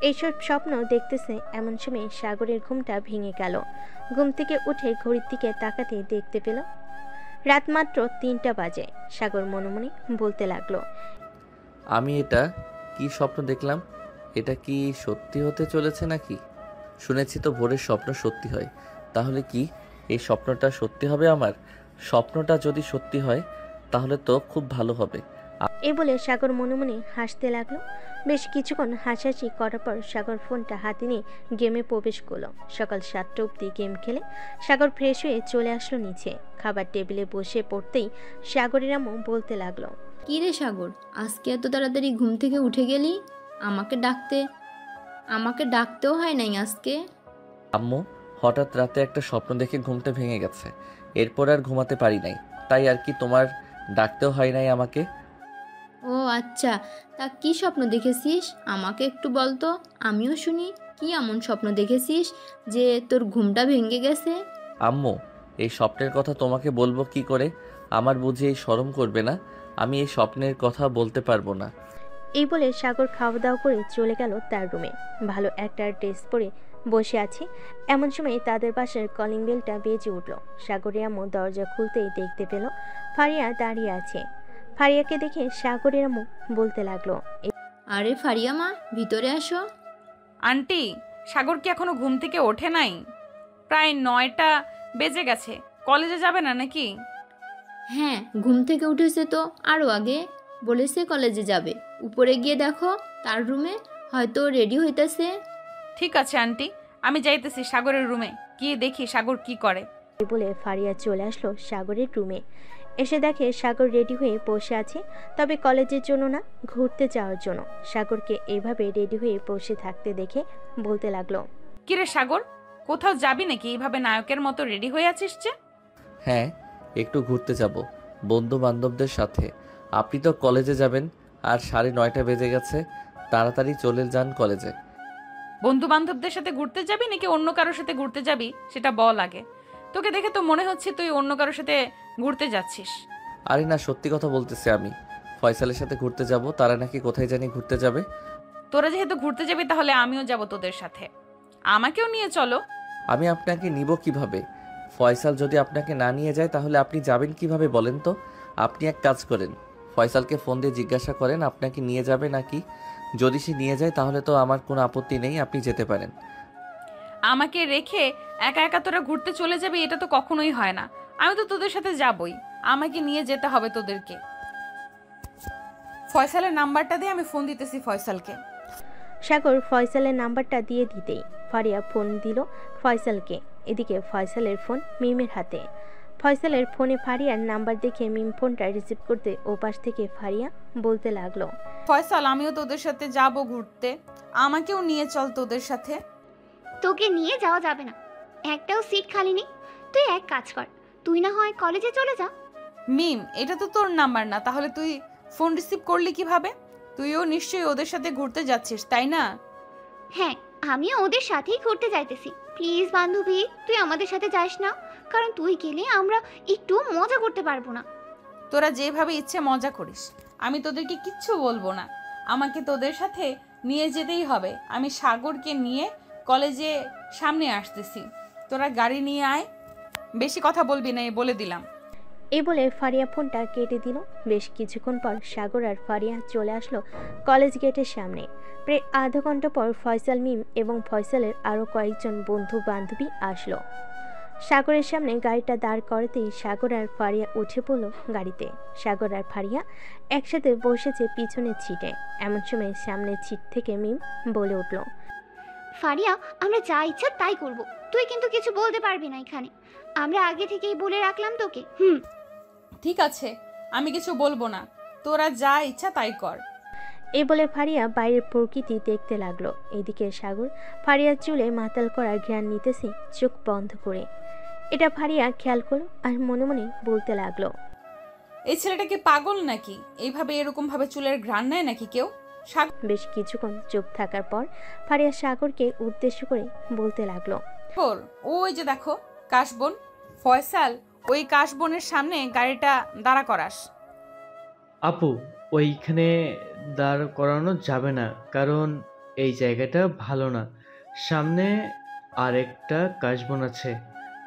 এইসব স্বপ্ন দেখতেছে। এমন সময় সাগরের ঘুমটা ভেঙে গেল। ঘুম থেকে উঠে ঘড়ির দিকে তাকাতে দেখতে পেল রাত মাত্র 3টা বাজে। সাগর মনে মনে বলতে লাগলো, আমি এটা কি স্বপ্ন দেখলাম? এটা কি সত্যি হতে চলেছে নাকি? শুনেছি তো ভোরের স্বপ্ন সত্যি হয়, তাহলে কি এই স্বপ্নটা সত্যি হবে আমার? স্বপ্নটা যদি সত্যি হয় তাহলে তো খুব ভালো হবে। এই বলে সাগর মনে মনে হাসতে লাগলো। বেশ কিছুক্ষণ হাসাহাসি করার পর সাগর ফোনটা হাতে নিয়ে গেমে প্রবেশ করলো। সকাল 7টা অবধি গেম খেলে সাগর ফ্রেশ হয়ে চলে আসলো নিচে। খাবার টেবিলে বসে পড়তেই সাগরের আম্মু বলতে লাগলো, কি রে সাগর, আজকে এত তাড়াতাড়ি ঘুম থেকে উঠে গেলি? আমাকে ডাকতেও হয় নাই আজকে। আম্মু, হঠাৎ রাতে একটা স্বপ্ন দেখে ঘুমটা ভেঙে গেছে, এরপর আর ঘুমাতে পারি নাই, তাই আর কি তোমার ডাকতেও হয় নাই আমাকে। ও আচ্ছা, তা কি স্বপ্ন দেখেছিস আমাকে একটু বল তো, আমিও শুনি। কি এমন স্বপ্ন দেখেছিস যে তোর ঘুমটা ভেঙে গেছে? আম্মু, এই স্বপ্নের কথা তোমাকে বলবো কি করে? আমার বুঝি এই শরম করবে না? আমি এই স্বপ্নের কথা বলতে পারবো না। এই বলে সাগর খাওয়া দাওয়া করে চলে গেল তার রুমে। ভালো একটা ড্রেস পরে বসে আছে, এমন সময় তাদের পাশের কলিং বেলটা বেজে উঠল। সাগরের আম্মু দরজা খুলতেই দেখতে পেল ফারিয়া দাঁড়িয়ে আছে। ফারিয়াকে দেখে সাগরের আম্মু বলতে লাগলো, আরে ফারিয়া মা, ভিতরে আসো। আন্টি, সাগর কি এখনো ঘুম থেকে ওঠে নাই? প্রায় 9টা বেজে গেছে, কলেজে যাবে না নাকি? হ্যাঁ, ঘুম থেকে উঠেছে তো আরও আগে, বলেছে কলেজে যাবে। উপরে গিয়ে দেখো তার রুমে, হয়তো রেডি হইতেছে। ঠিক আছে আন্টি, আমি যাইতেছি সাগরের রুমে, গিয়ে দেখি সাগর কি করে। এই বলে ফারিয়া চলে আসলো সাগরের রুমে। এসে দেখে সাগর রেডি হয়ে বসে আছে, তবে কলেজের জন্য না, ঘুরতে যাওয়ার জন্য। সাগরকে এইভাবে রেডি হয়ে বসে থাকতে দেখে বলতে লাগলো, কিরে সাগর, কোথাও যাবি নাকি? এইভাবে নায়কের মতো রেডি হয়ে আছিস যে? হ্যাঁ, একটু ঘুরতে যাব বন্ধু বান্ধবদের সাথে। আপনি তো কলেজে যাবেন, আর 9:30 বেজে গেছে, তাড়াতাড়ি চলে যান কলেজে। বন্ধু বান্ধবদের সাথে ঘুরতে যাবি নাকি অন্য কারোর সাথে ঘুরতে যাবি সেটা বল আগে। তোকে দেখে তো মনে হচ্ছে তুই অন্য কারোর সাথে ঘুরতে যাচ্ছিস। আরে না, সত্যি কথা বলতেছি আমি। ফয়সালের সাথে ঘুরতে যাব, তারা নাকি কোথায় জানি ঘুরতে যাবে। তোরা যেহেতু ঘুরতে যাবি তাহলে আমিও যাব তোদের সাথে, আমাকেও নিয়ে চলো। আমি আপনাকে নিব কিভাবে? ফয়সাল যদি আপনাকে না নিয়ে যায় তাহলে আপনি যাবেন কিভাবে বলেন তো? আপনি এক কাজ করেন, ফয়সালকে ফোন দিয়ে জিজ্ঞাসা করেন আপনাকে নিয়ে যাবে নাকি। যদি সে নিয়ে যায় তাহলে তো আমার কোনো আপত্তি নেই, আপনি যেতে পারেন। আমাকে রেখে একা একা তোরা ঘুরতে চলে যাবি, এটা তো কখনোই হয় না। আমি তো তোদের সাথে যাবই, আমাকে নিয়ে যেতে হবে তোদেরকে। ফয়সালের নাম্বারটা দিয়ে আমি ফোন দিতেছি ফয়সালকে। সাগর ফয়সালের নাম্বারটা দিয়ে দিতেই ফারিয়া ফোন দিল ফয়সালকে। এদিকে ফয়সালের ফোন মিমের হাতে। ফয়সালের ফোনে ফারিয়ার নাম্বার দেখে মিম ফোনটা রিসিভ করতে ওপাশ থেকে ফারিয়া বলতে লাগলো, ফয়সাল, আমিও তোদের সাথে যাব ঘুরতে, আমাকেও নিয়ে চল তোদের সাথে। তোকে নিয়ে যাওয়া যাবে না, একটাও সিট খালি নেই। তুই এক কাজ কর, তুই না হয় কলেজে চলে যা। মিম, এটা তো তোর নাম্বার না, তাহলে তুই ফোন রিসিভ করলি কিভাবে? তুইও নিশ্চয়ই ওদের সাথে ঘুরতে যাচ্ছিস, তাই না? হ্যাঁ, আমিও ওদের সাথেই ঘুরতে যাইতেছি। প্লিজ বান্ধবী, তুই আমাদের সাথে যাস না, কারণ তুই গেলে আমরা একটু মজা করতে পারবো না। তোরা যেভাবে ইচ্ছে মজা করিস, আমি তোদেরকে কিচ্ছু বলবো না। আমাকে তোদের সাথে নিয়ে যেতেই হবে। আমি সাগরকে নিয়ে কলেজে সামনে আসতেছি, তোরা গাড়ি নিয়ে আয়। বেশি কথা বলবি না, বলে দিলাম। এই বলে ফারিয়া ফোনটা কেটে দিল। বেশ কিছুক্ষণ পর সাগর আর ফারিয়া চলে আসলো কলেজ গেটের সামনে। প্রায় আধা ঘন্টা পর ফয়সাল, মিম এবং ফয়সালের আরও কয়েকজন বন্ধু বান্ধবী আসলো। সাগরের সামনে গাড়িটা দাঁড় করাতেই সাগর আর ফারিয়া উঠে পড়ল গাড়িতে। সাগর আর ফারিয়া একসাথে বসেছে পিছনের সিটে। এমন সময় সামনের সিট থেকে মিম বলে উঠল, ফারিয়া, আমরা যা ইচ্ছা তাই করব, তুই কিন্তু কিছু বলতে পারবি না এখানে। আমরা আগে থেকেই বলে রাখলাম তোকে। ঠিক আছে, আমি কিছু বলবো না, তোরা যা ইচ্ছা তাই কর। এই বলে ফারিয়া বাইরের প্রকৃতি দেখতে লাগলো। এদিকে সাগর ফারিয়ার চুলে মাতাল করার ঘ্রাণ নিতেছে চোখ বন্ধ করে। এটা ফারিয়া খেয়াল করলো আর মনে মনে বলতে লাগলো, এই ছেলেটা কি পাগল নাকি? এইভাবে এরকম ভাবে চুলের ঘ্রাণ নেয় নাকি কেউ? বেশ কিছুক্ষণ চুপ থাকার পর ফারিয়া সাগরকে উদ্দেশ্য করে বলতে লাগলো, ওই যে দেখো কাশবন। ফয়সাল, ওই কাশবনের সামনে গাড়িটা দাঁড়া করাস। আপু, ওইখানে দাঁড় করানো যাবে না, কারণ এই জায়গাটা ভালো না। সামনে আরেকটা কাশবন আছে,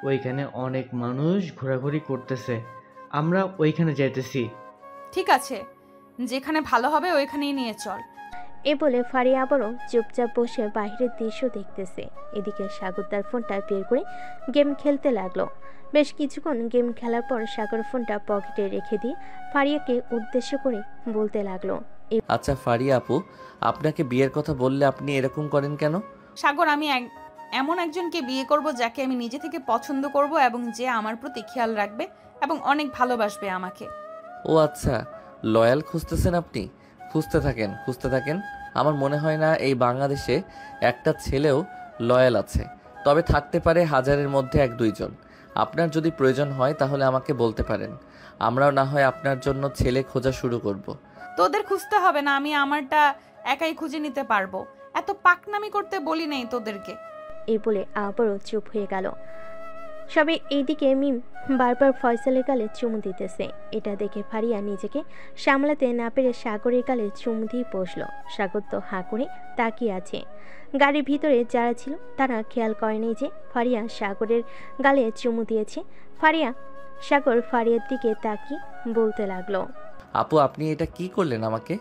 ওইখানে অনেক মানুষ ঘোরাঘুরি করতেছে, আমরা ওইখানে যাইতেছি। ঠিক আছে, যেখানে ভালো হবে ওইখানেই নিয়ে চল। এ বলে ফারিয়া আবারও চুপচাপ বসে বাইরের দৃশ্য দেখতেছে। এদিকে সাগর তার ফোনটা বের করে গেম খেলতে লাগলো। বেশ কিছুক্ষণ গেম খেলার পর সাগর ফোনটা পকেটে রেখে দিয়ে ফারিয়াকে উদ্দেশ্য করে বলতে লাগলো, আচ্ছা ফারিয়া আপু, আপনাকে বিয়ের কথা বললে আপনি এরকম করেন কেন? সাগর, আমি এমন একজনকে বিয়ে করব যাকে আমি নিজে থেকে পছন্দ করব এবং যে আমার প্রতি খেয়াল রাখবে এবং অনেক ভালোবাসবে আমাকে। ও আচ্ছা, লয়াল খুঁজতেছেন আপনি? খুঁজতে থাকেন, খুঁজতে থাকেন। আমার মনে হয় না এই বাংলাদেশে একটা ছেলেও লয়াল আছে, তবে থাকতে পারে হাজারের মধ্যে 1-2 জন। আপনার যদি প্রয়োজন হয় তাহলে আমাকে বলতে পারেন, আমরাও না হয় আপনার জন্য ছেলে খোঁজা শুরু করব। তোদের খুঁজতে হবে না, আমি আমারটা একাই খুঁজে নিতে পারবো। এত পাকনামি করতে বলি নেই তোদেরকে। এই বলে আবারও চুপ হয়ে গেল সবে। এইদিকে মিম বারবার ফয়সালের গালে চুমু দিতেছে। এটা দেখে ফারিয়া নিজেকে সামলাতে না পেরে সাগরের গালে চুমু দিয়ে বসলো। সাগর তো হাঁ করে তাকিয়ে আছে। গাড়ির ভিতরে যারা ছিল তারা খেয়াল করেনি যে ফারিয়া সাগরের গালে চুমু দিয়েছে। সাগর ফারিয়ার দিকে তাকিয়ে বলতে লাগলো, আপু আপনি এটা কি করলেন আমাকে?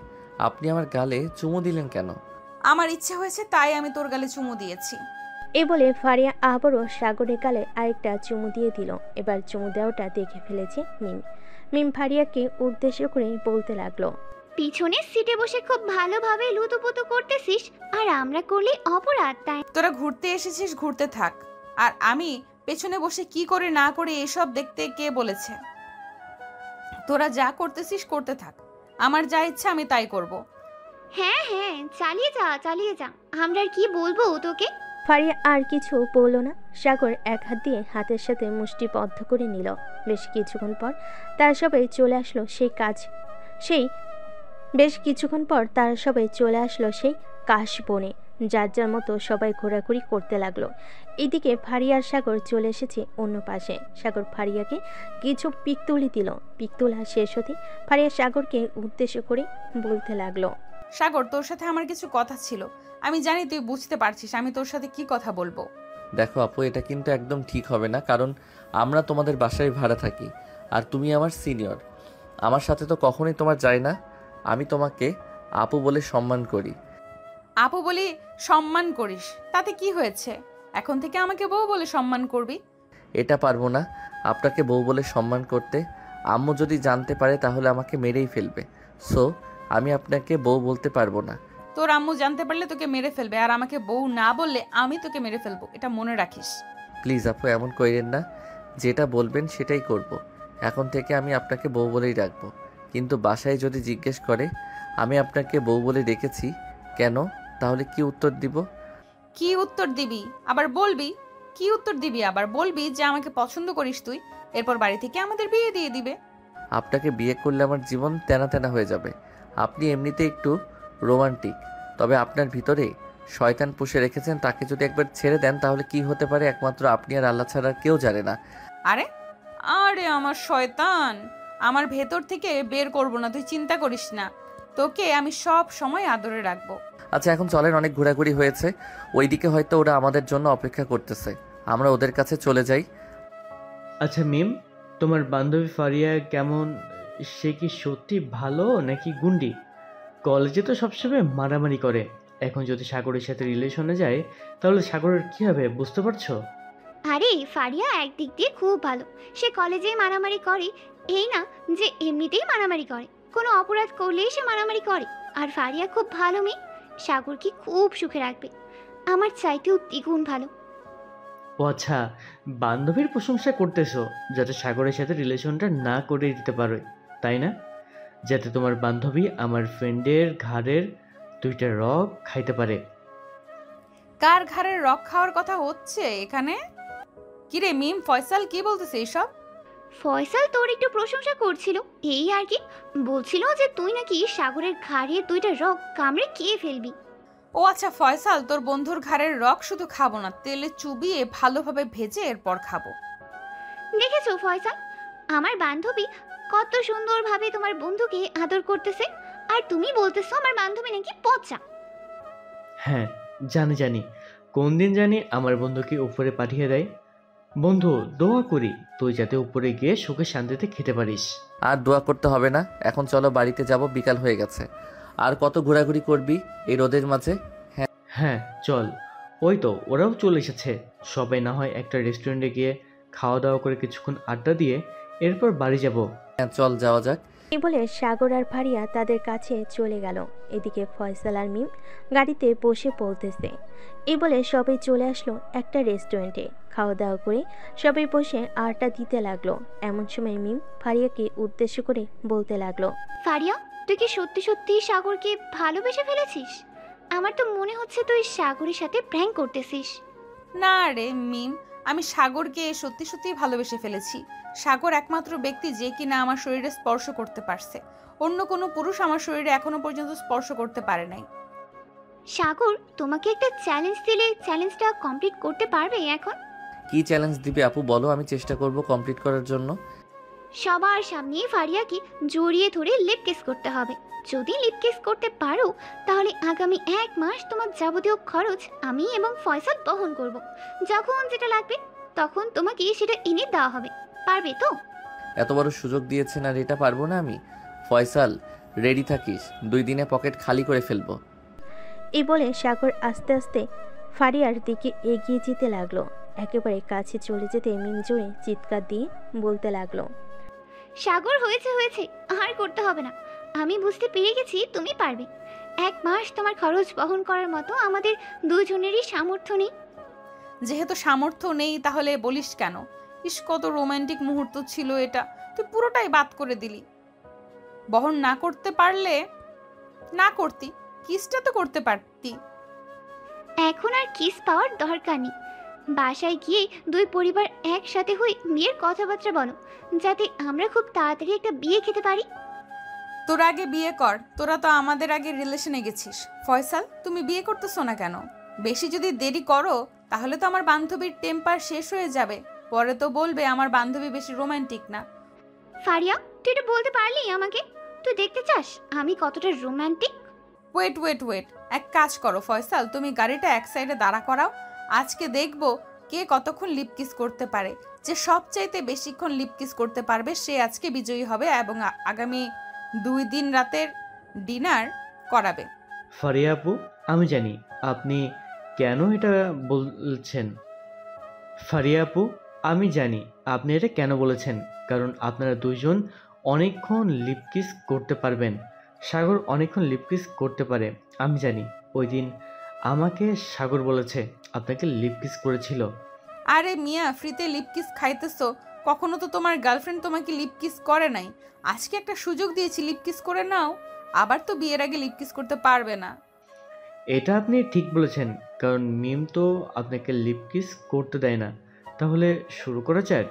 আপনি আমার গালে চুমু দিলেন কেন? আমার ইচ্ছে হয়েছে তাই আমি তোর গালে চুমু দিয়েছি। এ বলে ফারিয়া আবারও সাগরের গালে আরেকটা চুমু দিয়ে দিল। এবার চুমু দেওয়াটা দেখে ফেলেছে মিম ফারিয়াকে উদ্দেশ্য করে বলতে লাগলো, পিছনের সিটে বসে খুব ভালোভাবে লুতুপুতু করতেছিস, আর আমরা করলে অপরাধ, তাই তোরা ঘুরতে এসেছিস, ঘুরতে থাক। আর আমি পেছনে বসে কি করে না করে এসব দেখতে কে বলেছে? তোরা যা করতেছিস করতে থাক, আমার যা ইচ্ছা আমি তাই করব। হ্যাঁ হ্যাঁ, চালিয়ে যা, আমরা আর কি বলবো তোকে। ফারিয়া আর কিছু বলল না। সাগর এক হাত দিয়ে হাতের সাথে মুষ্টিবদ্ধ করে নিল। বেশ কিছুক্ষণ পর তারা সবাই চলে আসলো সেই কাশ বনে। যার যার মতো সবাই ঘোরাঘুরি করতে লাগলো। এদিকে ফারিয়ার সাগর চলে এসেছে অন্য পাশে। সাগর ফারিয়াকে কিছু পিক তুলি দিল। পিক তোলা শেষ হতে ফারিয়া সাগরকে উদ্দেশ্য করে বলতে লাগলো, সাগর, তোর সাথে আমার কিছু কথা ছিল। আমি জানি তুই বুঝতে পারছিস আমি তোর সাথে কি কথা বলবো। দেখো আপু, এটা কিন্তু একদম ঠিক হবে না, কারণ আমরা তোমাদের বাসায় ভাড়া থাকি আর তুমি আমার সিনিয়র। আমার সাথে তো কখনোই তোমার যায় না। আমি তোমাকে আপু বলে সম্মান করি। আপু বলি সম্মান করিস, তাতে কি হয়েছে? এখন থেকে আমাকে বউ বলে সম্মান করবি। এটা পারবো না আপনাকে বউ বলে সম্মান করতে। আম্মু যদি জানতে পারে তাহলে আমাকে মেরেই ফেলবে। সো আমি আপনাকে বউ বলতে পারবো না। তোর আম্মু জানতে পারলে তোকে মেরে ফেলবে, আর আমাকে বউ না বললে আমি তোকে মেরে ফেলবো, এটা মনে রাখিস। প্লিজ আপু এমন কইরেন না, যেটা বলবেন সেটাই করব। এখন থেকে আমি আপনাকে বউ বলেই রাখবো। কিন্তু বাসায় যদি জিজ্ঞেস করে আমি আপনাকে বউ বলে রেখেছি কেন, তাহলে কি উত্তর দিব? কি উত্তর দিবি আবার বলবি? কি উত্তর দিবি আবার বলবি যে আমাকে পছন্দ করিস তুই, এরপর বাড়ি থেকে আমাদের বিয়ে দিয়ে দিবে। আপনাকে বিয়ে করলে আমার জীবন তেনা তেনা হয়ে যাবে। আপনি এমনিতে একটু রোমান্টিক, তবে আপনার ভিতরে শয়তান পুষে রেখেছেন। তাকে যদি একবার ছেড়ে দেন তাহলে কি হতে পারে একমাত্র আপনি আর আল্লাহ ছাড়া কেউ জানে না। আরে আরে আমার শয়তান, আমার ভেতর থেকে বের করব না, তুই চিন্তা করিস না। তোকে আমি সব সময় আদরে রাখবো। আচ্ছা এখন চলেন, অনেক ঘোরাঘুরি হয়েছে। ওইদিকে হয়তো ওরা আমাদের জন্য অপেক্ষা করতেছে, আমরা ওদের কাছে চলে যাই। আচ্ছা মিম, তোমার বান্ধবী ফারিয়া কেমন? সে কি সত্যি ভালো নাকি গুন্ডি? কলেজে তো সবসময় মারামারি করে, এখন যদি সাগরের সাথে রিলেশনে যায় তাহলে সাগরের কি হবে বুঝতে পারছো? আরে ফারিয়া একদিক দিয়ে খুব ভালো, সে কলেজে মারামারি করে এই না যে এমনিতেই মারামারি করে, কোনো অপরাধ করলেই সে মারামারি করে। আর ফারিয়া খুব ভালো মেয়ে, সাগরকে খুব সুখে রাখবে, আমার চাইতেও দ্বিগুণ ভালো। ও আচ্ছা, বান্ধবীর প্রশংসা করতেছো যাতে সাগরের সাথে রিলেশনটা না করে দিতে পারো, তাই না? যাতে তোমার বান্ধবী আমার ফ্রেন্ডের ঘাড়ের 2টা রক খাইতে পারে। কার ঘাড়ের রক খাওয়ার কথা হচ্ছে এখানে? কিরে মিম, ফয়সাল কি বলতেছে এসব? ফয়সাল তোর একটু প্রশংসা করছিল, এই আর কি, বলছিল যে তুই নাকি সাগরের ঘাড়ের 2টা রক কামড়ে খেয়ে ফেলবি। ও আচ্ছা ফয়সাল, তোর বন্ধুর ঘাড়ের রক শুধু খাবো না, তেলে চুবিয়ে ভালোভাবে ভেজে এরপর খাবো। দেখেছো ফয়সাল, আমার বান্ধবী কত সুন্দরভাবে তোমার বন্ধুকে আদর করতেছে, আর তুমি বলতেছো আমার বান্ধবী নাকি পচা। হ্যাঁ জানি, কোন দিন জানি আমার বন্ধুকে উপরে পাঠিয়ে দেয়। বন্ধু দোয়া করি তুই যাতে উপরে গিয়ে সুখে শান্তিতে খেতে পারিস। আর দোয়া করতে হবে না, এখন চলো বাড়িতে যাব, বিকাল হয়ে গেছে। আর কত ঘোরাঘুরি করবি এই রোদের মাঝে? হ্যাঁ চল, ওই তো ওরাও চলে এসেছে। সবাই না হয় একটা রেস্টুরেন্টে গিয়ে খাওয়া দাওয়া করে কিছুক্ষণ আড্ডা দিয়ে এরপর বাড়ি যাব। হ্যাঁ চল যাওয়া যাক। এই বলে সাগর আর ফারিয়া তাদের কাছে চলে গেল। এদিকে ফয়সাল আর মিম গাড়িতে বসে পড়তেছে। এই বলে সবাই চলে আসলো একটা রেস্টুরেন্টে। খাওয়া দাওয়া করে সবাই বসে আড্ডা দিতে লাগলো। এমন সময় মিম ফারিয়াকে উদ্দেশ্য করে বলতে লাগলো, ফারিয়া, তুই কি সত্যি সত্যি সাগরকে ভালোবেসে ফেলেছিস? আমার তো মনে হচ্ছে তুই সাগরের সাথে প্র্যাঙ্ক করতেছিস। না রে মিম, আমি সাগরকে সত্যি সত্যি ভালোবেসে ফেলেছি। সাগর একমাত্র ব্যক্তি যে কিনা আমার শরীরে স্পর্শ করতে পারছে। অন্য কোনো পুরুষ আমার শরীরে এখনো পর্যন্ত স্পর্শ করতে পারে নাই। সাগর, তোমাকে একটা চ্যালেঞ্জ দিলে চ্যালেঞ্জটা কমপ্লিট করতে পারবে এখন? কি চ্যালেঞ্জ দিবে আপু বলো, আমি চেষ্টা করব কমপ্লিট করার জন্য। সবার সামনে ফারিয়াকে জড়িয়ে ধরে লিপ কিস করতে হবে। যদি লিপ কিস করতে পারো তাহলে আগামী 1 মাস তোমার যাবতীয় খরচ আমি এবং ফয়সাল বহন করব। যখন যেটা লাগবে তখন তোমাকে সেটা এনে দেওয়া হবে। পারবে তো? এত বড় সুযোগ দিয়েছেন আর এটা পারবো না আমি? ফয়সাল, রেডি থাকিস, 2 দিনে পকেট খালি করে ফেলবো। এই বলে সাগর আস্তে আস্তে ফারিয়ার দিকে এগিয়ে যেতে লাগলো। একেবারে কাছে চলে যেতে মিম জোরে চিৎকার দিয়ে বলতে লাগলো, সাগর, হয়েছে হয়েছে, আর করতে হবে না। আমি বুঝতে পেরে গেছি তুমি পারবে। 1 মাস তোমার খরচ বহন করার মতো আমাদের দুজনেরই সামর্থ্য নেই। যেহেতু সামর্থ্য নেই তাহলে বলিস কেন? ইস, কত রোমান্টিক মুহূর্ত ছিল এটা, তুই পুরোটাই বাদ করে দিলি। বহন না করতে পারলে না করতি, কিসটা তো করতে পারতি। এখন আর কিস পাওয়ার দরকার নেই। বাসায় গিয়ে 2 পরিবার একসাথে হয়ে বিয়ের কথাবার্তা বলো, যাতে আমরা খুব তাড়াতাড়ি একটা বিয়ে খেতে পারি। তোর আগে বিয়ে কর, তোরা তো আমাদের আগে রিলেশনে গেছিস। ফয়সাল, তুমি বিয়ে করতেছো না কেন? বেশি যদি দেরি করো তাহলে তো আমার বান্ধবীর টেম্পার শেষ হয়ে যাবে। পরে তো বলবে আমার বান্ধবী বেশি রোমান্টিক না। ফারিয়া, তুই এটা বলতে পারলি আমাকে? তুই দেখতে চাস আমি কতটা রোমান্টিক? ওয়েট ওয়েট ওয়েট, এক কাজ করো ফয়সাল, তুমি গাড়িটা এক সাইডে দাঁড়া করাও। আজকে দেখবো কে কতক্ষণ লিপ কিস করতে পারে। যে সবচাইতে বেশিক্ষণ লিপ কিস করতে পারবে সে আজকে বিজয়ী হবে এবং আগামী 2 দিন রাতের ডিনার করাবে। ফারিয়া আপু, আমি জানি আপনি কেন এটা বলছেন। ফারিয়া আপু, আমি জানি আপনি এটা কেন বলেছেন, কারণ আপনারা দুইজন অনেকক্ষণ লিপ কিস করতে পারবেন। সাগর অনেকক্ষণ লিপ কিস করতে পারে, আমি জানি। ওই দিন আমাকে সাগর বলেছে আপনাকে লিপ কিস করেছিল। আরে মিয়া, ফ্রিতে লিপ কিস খাইতেছো? কখনো তো তোমার গার্লফ্রেন্ড তোমাকে লিপ কিস করে নাই। আজকে একটা সুযোগ দিয়েছি, লিপ কিস করে নাও। আবার তো বিয়ের আগে লিপ কিস করতে পারবে না। এটা আপনি ঠিক বলেছেন, কারণ মিম তো আপনাকে লিপ কিস করতে দেয় না। তাহলে শুরু করা যাক।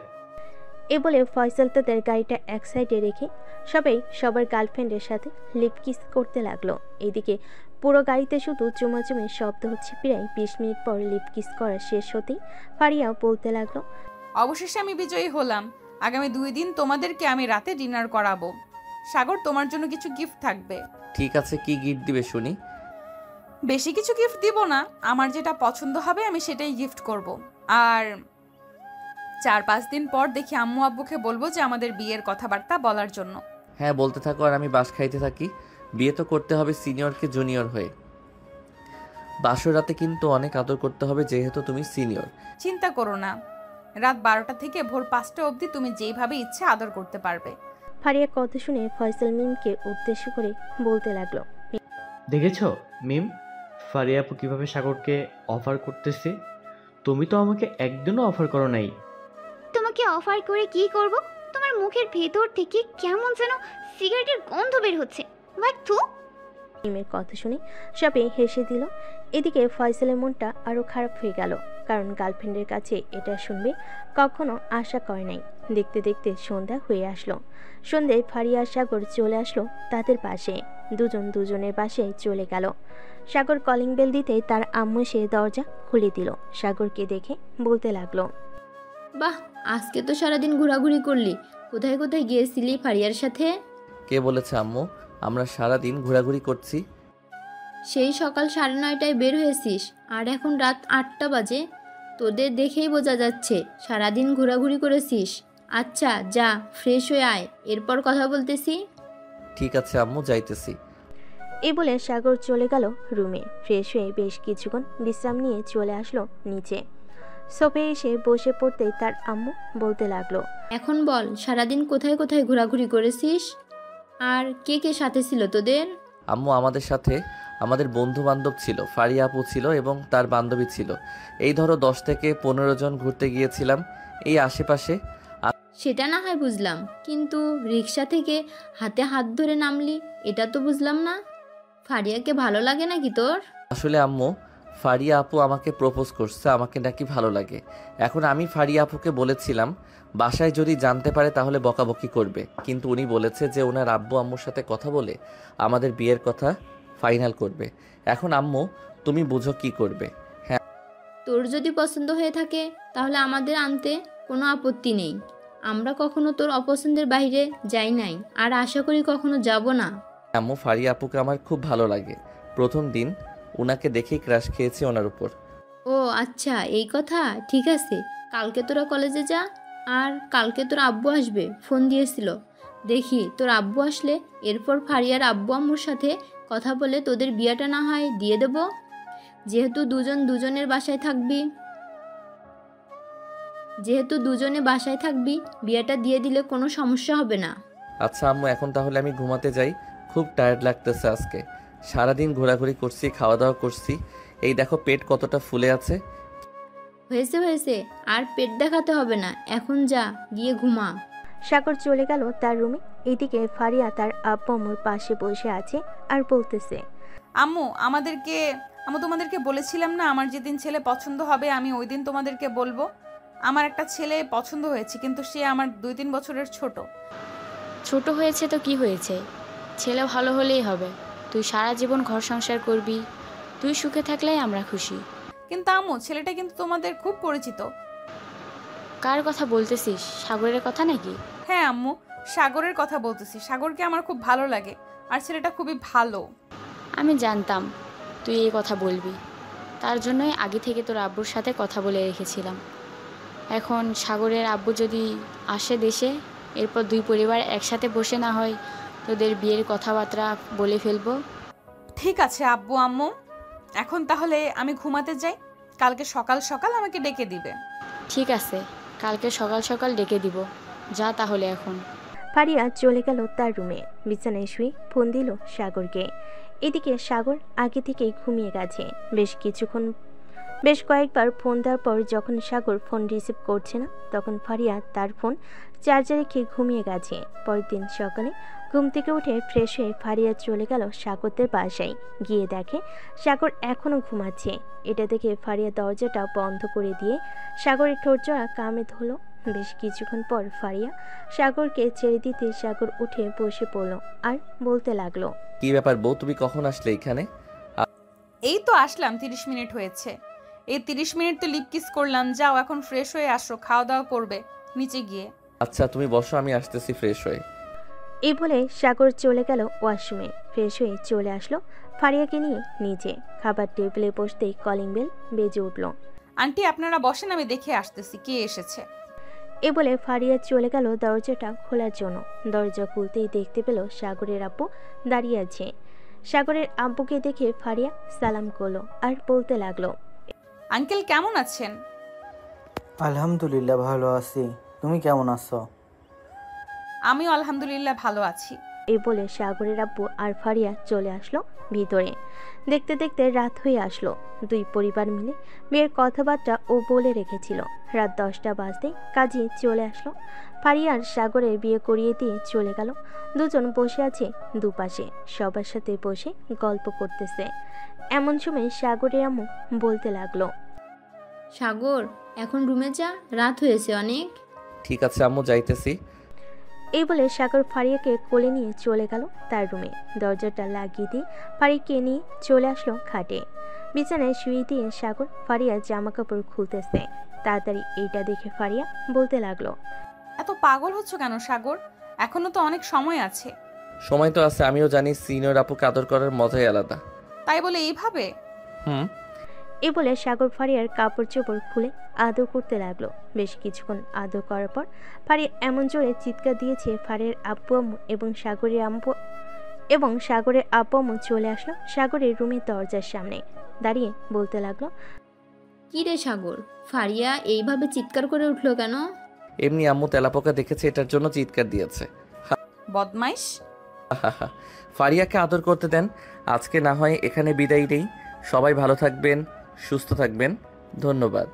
এ বলে ফয়সাল তাদের গাড়িটা এক সাইডে রেখে সবাই সবার গার্লফ্রেন্ডের সাথে লিপ কিস করতে লাগলো। এইদিকে পুরো গাড়িতে শুধু চুমাচুমির শব্দ হচ্ছে। প্রায় 20 মিনিট পর লিপ কিস করা শেষ হতেই ফারিয়াও বলতে লাগলো, অবশেষে আমি বিজয়ী হলাম। আগামী 2 দিন তোমাদেরকে আমি রাতে ডিনার করাবো। সাগর, তোমার জন্য কিছু গিফট থাকবে। ঠিক আছে, কি গিফট দিবে শুনি? বেশি কিছু গিফট দিব না, আমার যেটা পছন্দ হবে আমি সেটাই গিফট করব। আর 4-5 দিন পর দেখি আম্মু আব্বুকে বলবো যে আমাদের বিয়ের কথাবার্তা বলার জন্য। হ্যাঁ, বলতে থাকো আর আমি বাস খাইতে থাকি। বিয়ে তো করতে হবে সিনিয়রকে জুনিয়র হয়ে। বাসর রাতে কিন্তু অনেক আদর করতে হবে যেহেতু তুমি সিনিয়র। চিন্তা করো না, রাত 12টা থেকে ভোর 5টা অবধি তুমি যেইভাবে ইচ্ছে আদর করতে পারবে। ফারিয়া কথা শুনে ফয়সাল মিমকে উদ্দেশ্য করে বলতে লাগলো, দেখেছ মিম, ফারিয়া আপু কীভাবে সাগরকে অফার করতেছে? তুমি তো আমাকে একদিনও অফার করো নাই। তোমাকে অফার করে কি করব? তোমার মুখের ভেতর থেকে কেমন যেন সিগারেটের গন্ধ বের হচ্ছে। বাথু। মিমের কথা শুনে সবে হেসে দিল। এদিকে ফয়সালের মনটা আরও খারাপ হয়ে গেল, কারণ গার্লফ্রেন্ডের কাছে এটা শুনবে কখনো আশা করে নাই। দেখতে দেখতে সন্ধ্যা হয়ে আসলো। সন্ধ্যায় ফারিয়া আর সাগর চলে আসলো তাদের পাশে। দুজন দুজনের পাশে চলে গেল। সাগর কলিং বেল দিতে তার আম্মু সে দরজা খুলে দিল। সাগরকে দেখে বলতে লাগলো, বাহ, আজকে তো সারাদিন ঘোরাঘুরি করলি। কোথায় কোথায় গিয়েছিলি ফারিয়ার সাথে? কে বলেছে আম্মু আমরা সারা দিন ঘোরাঘুরি করছি? সেই সকাল 9:30টায় বের হয়েছিস আর এখন রাত 8টা বাজে। তোদের দেখেই বোঝা যাচ্ছে সারাদিন ঘোরাঘুরি করেছিস। আচ্ছা যা, ফ্রেশ হয়ে আয়, এরপর কথা বলতেছি। ঠিক আছে আম্মু, যাইতেছি। এই বলে সাগর চলে গেল রুমে। ফ্রেশ হয়ে বেশ কিছুক্ষণ বিশ্রাম নিয়ে চলে আসলো নিচে। সোফে এসে বসে পড়তেই তার আম্মু বলতে লাগলো, এখন বল, সারাদিন কোথায় কোথায় ঘোরাঘুরি করেছিস আর কে কে সাথে ছিল তোদের? আম্মু, আমাদের সাথে আমাদের বন্ধু বান্ধব ছিল, ফারিয়া আপু ছিল এবং তার বান্ধবী ছিল। এই ধরো 10 থেকে 15 জন ঘুরতে গিয়েছিলাম এই আশেপাশে। সেটা না হয় বুঝলাম, কিন্তু রিক্সা থেকে হাতে হাত ধরে নামলি এটা তো বুঝলাম না। ফারিয়াকে ভালো লাগে নাকি তোর? আসলে আম্মু, ফারিয়া আপু আমাকে প্রপোজ করছে, আমাকে নাকি ভালো লাগে। এখন আমি ফারিয়া আপুকে বলেছিলাম বাসায় যদি জানতে পারে তাহলে বকাবকি করবে, কিন্তু উনি বলেছে যে ওনার আব্বু আম্মুর সাথে কথা বলে আমাদের বিয়ের কথা ফাইনাল করবে। এখন আম্মু তুমি বুঝো কি করবে। হ্যাঁ, তোর যদি পছন্দ হয়ে থাকে তাহলে আমাদের আনতে কোনো আপত্তি নেই। আমরা কখনো তোর অপছন্দের বাইরে যাই নাই, আর আশা করি কখনো যাব না। আম্মু, ফারিয়া আপুকে আমার খুব ভালো লাগে। প্রথম দিন ওনাকে দেখেই ক্রাশ খেয়েছি ওনার উপর। ও আচ্ছা, এই কথা। ঠিক আছে, কালকে তোরা কলেজে যা, আর কালকে তোর আব্বু আসবে, ফোন দিয়েছিল। দেখি তোর আব্বু আসলে এরপর ফারিয়ার আব্বু আম্মুর সাথে কথা বলে তোদের বিয়েটা না হয় দিয়ে দেব। যেহেতু দুজনে বাসায় থাকবি, বিয়েটা দিয়ে দিলে কোনো সমস্যা হবে না। আচ্ছা আম্মু, এখন তাহলে আমি ঘুমাতে যাই। খুব টায়ার্ড লাগতেছে আজকে। সারাদিন ঘোরাঘুরি করছি, খাওয়া দাওয়া করছি। এই দেখো পেট কতটা ফুলে আছে। হয়েছে, আর পেট দেখাতে হবে না, এখন যা, গিয়ে ঘুমা। সাগর চলে গেল তার রুমে। এদিকে ফারিয়া তার আব্বু আম্মুর পাশে বসে আছে আর বলতেছে, আম্মু তোমাদেরকে বলেছিলাম না আমার যেদিন ছেলে পছন্দ হবে আমি ওই দিন তোমাদেরকে বলবো। আমার একটা ছেলে পছন্দ হয়েছে, কিন্তু সে আমার 2-3 বছরের ছোট হয়েছে তো কি হয়েছে, ছেলে ভালো হলেই হবে। তুই সারা জীবন ঘর সংসার করবি, তুই সুখে থাকলেই আমরা খুশি। কিন্তু আম্মু ছেলেটা কিন্তু তোমাদের খুব পরিচিত। কার কথা বলতেছিস, সাগরের কথা নাকি? হ্যাঁ আম্মু, সাগরের কথা বলতেছি। সাগরকে আমার খুব ভালো লাগে, আর ছেলেটা খুবই ভালো। আমি জানতাম তুই এই কথা বলবি, তার জন্যই আগে থেকে তোর আব্বুর সাথে কথা বলে রেখেছিলাম। এখন সাগরের আব্বু যদি আসে দেশে, এরপর দুই পরিবার একসাথে বসে না হয় তোদের বিয়ের কথাবার্তা বলে ফেলবো। ঠিক আছে আব্বু আম্মু, এখন তাহলে আমি ঘুমাতে যাই। কালকে সকাল সকাল আমাকে ডেকে দিবে। ঠিক আছে, কালকে সকাল সকাল ডেকে দিব। যা তাহলে এখন। ফারিয়া চলে গেল তার রুমে। বিছানায় শুয়ে ফোন দিল সাগরকে। এদিকে সাগর আগে থেকেই ঘুমিয়ে গেছে। বেশ কয়েকবার ফোন দেওয়ার পর যখন সাগর ফোন রিসিভ করছে না, তখন ফারিয়া তার ফোন চার্জে রেখে ঘুমিয়ে গেছে। পরের দিন সকালে ঘুম থেকে উঠে ফ্রেশ হয়ে ফারিয়া চলে গেল সাগরদের বাসায়। গিয়ে দেখে সাগর এখনও ঘুমাচ্ছে। এটা দেখে ফারিয়া দরজাটা বন্ধ করে দিয়ে সাগরের ঠোঁটজোড়া কামড়ে ধরল। বেশ কিছুক্ষণ পর ফারিয়া সাগরকে ছেড়ে দিতে সাগর উঠে বসে পড়ল আর বলতে লাগলো, কি ব্যাপার বউ, তুমি কখন আসলে এখানে? এই তো আসলাম, 30 মিনিট হয়েছে। এই 30 মিনিট তো লিপ কিস করলাম। যাও এখন ফ্রেশ হয়ে আসো, খাওয়া দাওয়া করবে নিচে গিয়ে। আচ্ছা তুমি বসো, আমি আসতেছি ফ্রেশ হয়ে। এই বলে সাগর চলে গেল ওয়াশরুমে। ফ্রেশ হয়ে চলে আসলো ফারিয়াকে নিয়ে নিচে। খাবার টেবিলে বসতেই কলিং বেল বেজে উঠল। আন্টি আপনারা বসেন, আমি দেখে আসতেছি কে এসেছে। এ বলে ফারিয়া চলে গেল দরজাটা খোলার জন্য। দরজা খুলতেই দেখতে পেল সাগরের আব্বু দাঁড়িয়ে আছে। সাগরের আব্বুকে দেখে ফারিয়া সালাম করলো আর বলতে লাগলো, আঙ্কেল কেমন আছেন? আলহামদুলিল্লাহ ভালো আছি, তুমি কেমন আছো? আমিও আলহামদুলিল্লাহ ভালো আছি। এই বলে সাগরের আব্বু আর ফারিয়া চলে আসলো ভিতরে। দেখতে দেখতে রাত হয়ে আসলো। দুই পরিবার মিলে বিয়ের কথাবার্তা ও বলে রেখেছিল। রাত 10টা বাজতেই কাজী চলে আসলো। ফারিয়ার সাগরের বিয়ে করিয়ে দিয়ে চলে গেল। দুজন বসে আছে দুপাশে, সবার সাথে বসে গল্প করতেছে। এমন সময় সাগরের আম্মু বলতে লাগলো, সাগর এখন রুমে যা, রাত হয়েছে অনেক। ঠিক আছে আম্মু, যাইতেছি। এই বলে সাগর ফারিয়াকে কোলে নিয়ে চলে গেল তার রুমে। দরজাটা লাগিয়ে দিয়ে ফারিয়াকে নিয়ে চলে আসলো খাটে। বিছানায় শুয়ে দিয়ে সাগর ফারিয়ার জামা কাপড় খুলতেছে। তাড়াতাড়ি এইটা দেখে ফারিয়া বলতে লাগলো, এত পাগল হচ্ছ কেন সাগর? এখনো তো অনেক সময় আছে। সময় তো আছে, আমিও জানি সিনিয়র আপুকে আদর করার মজাই আলাদা। তাই বলে এইভাবে? এই বলে সাগর ফারিয়ার কাপড় চোপড় খুলে আদর করতে লাগলো। বেশ কিছুক্ষণ আদর করার পর ফারিয়া এমন জোরে চিৎকার দিয়েছে, ফারিয়ার আব্বু আম্মু এবং সাগরের আব্বু আম্মু চলে আসলো সাগরের রুমের দরজার সামনে। দাঁড়িয়ে বলতে লাগলো, কি রে সাগর, ফারিয়া এইভাবে চিৎকার করে উঠলো কেন? এমনি আম্মু তেলাপোকা দেখেছে, এটার জন্য চিৎকার দিয়েছে। বদমাইশ। ফারিয়াকে আদর করতে দেন। আজকে না হয় এখানে বিদায় নেই। সবাই ভালো থাকবেন, সুস্থ থাকবেন। ধন্যবাদ।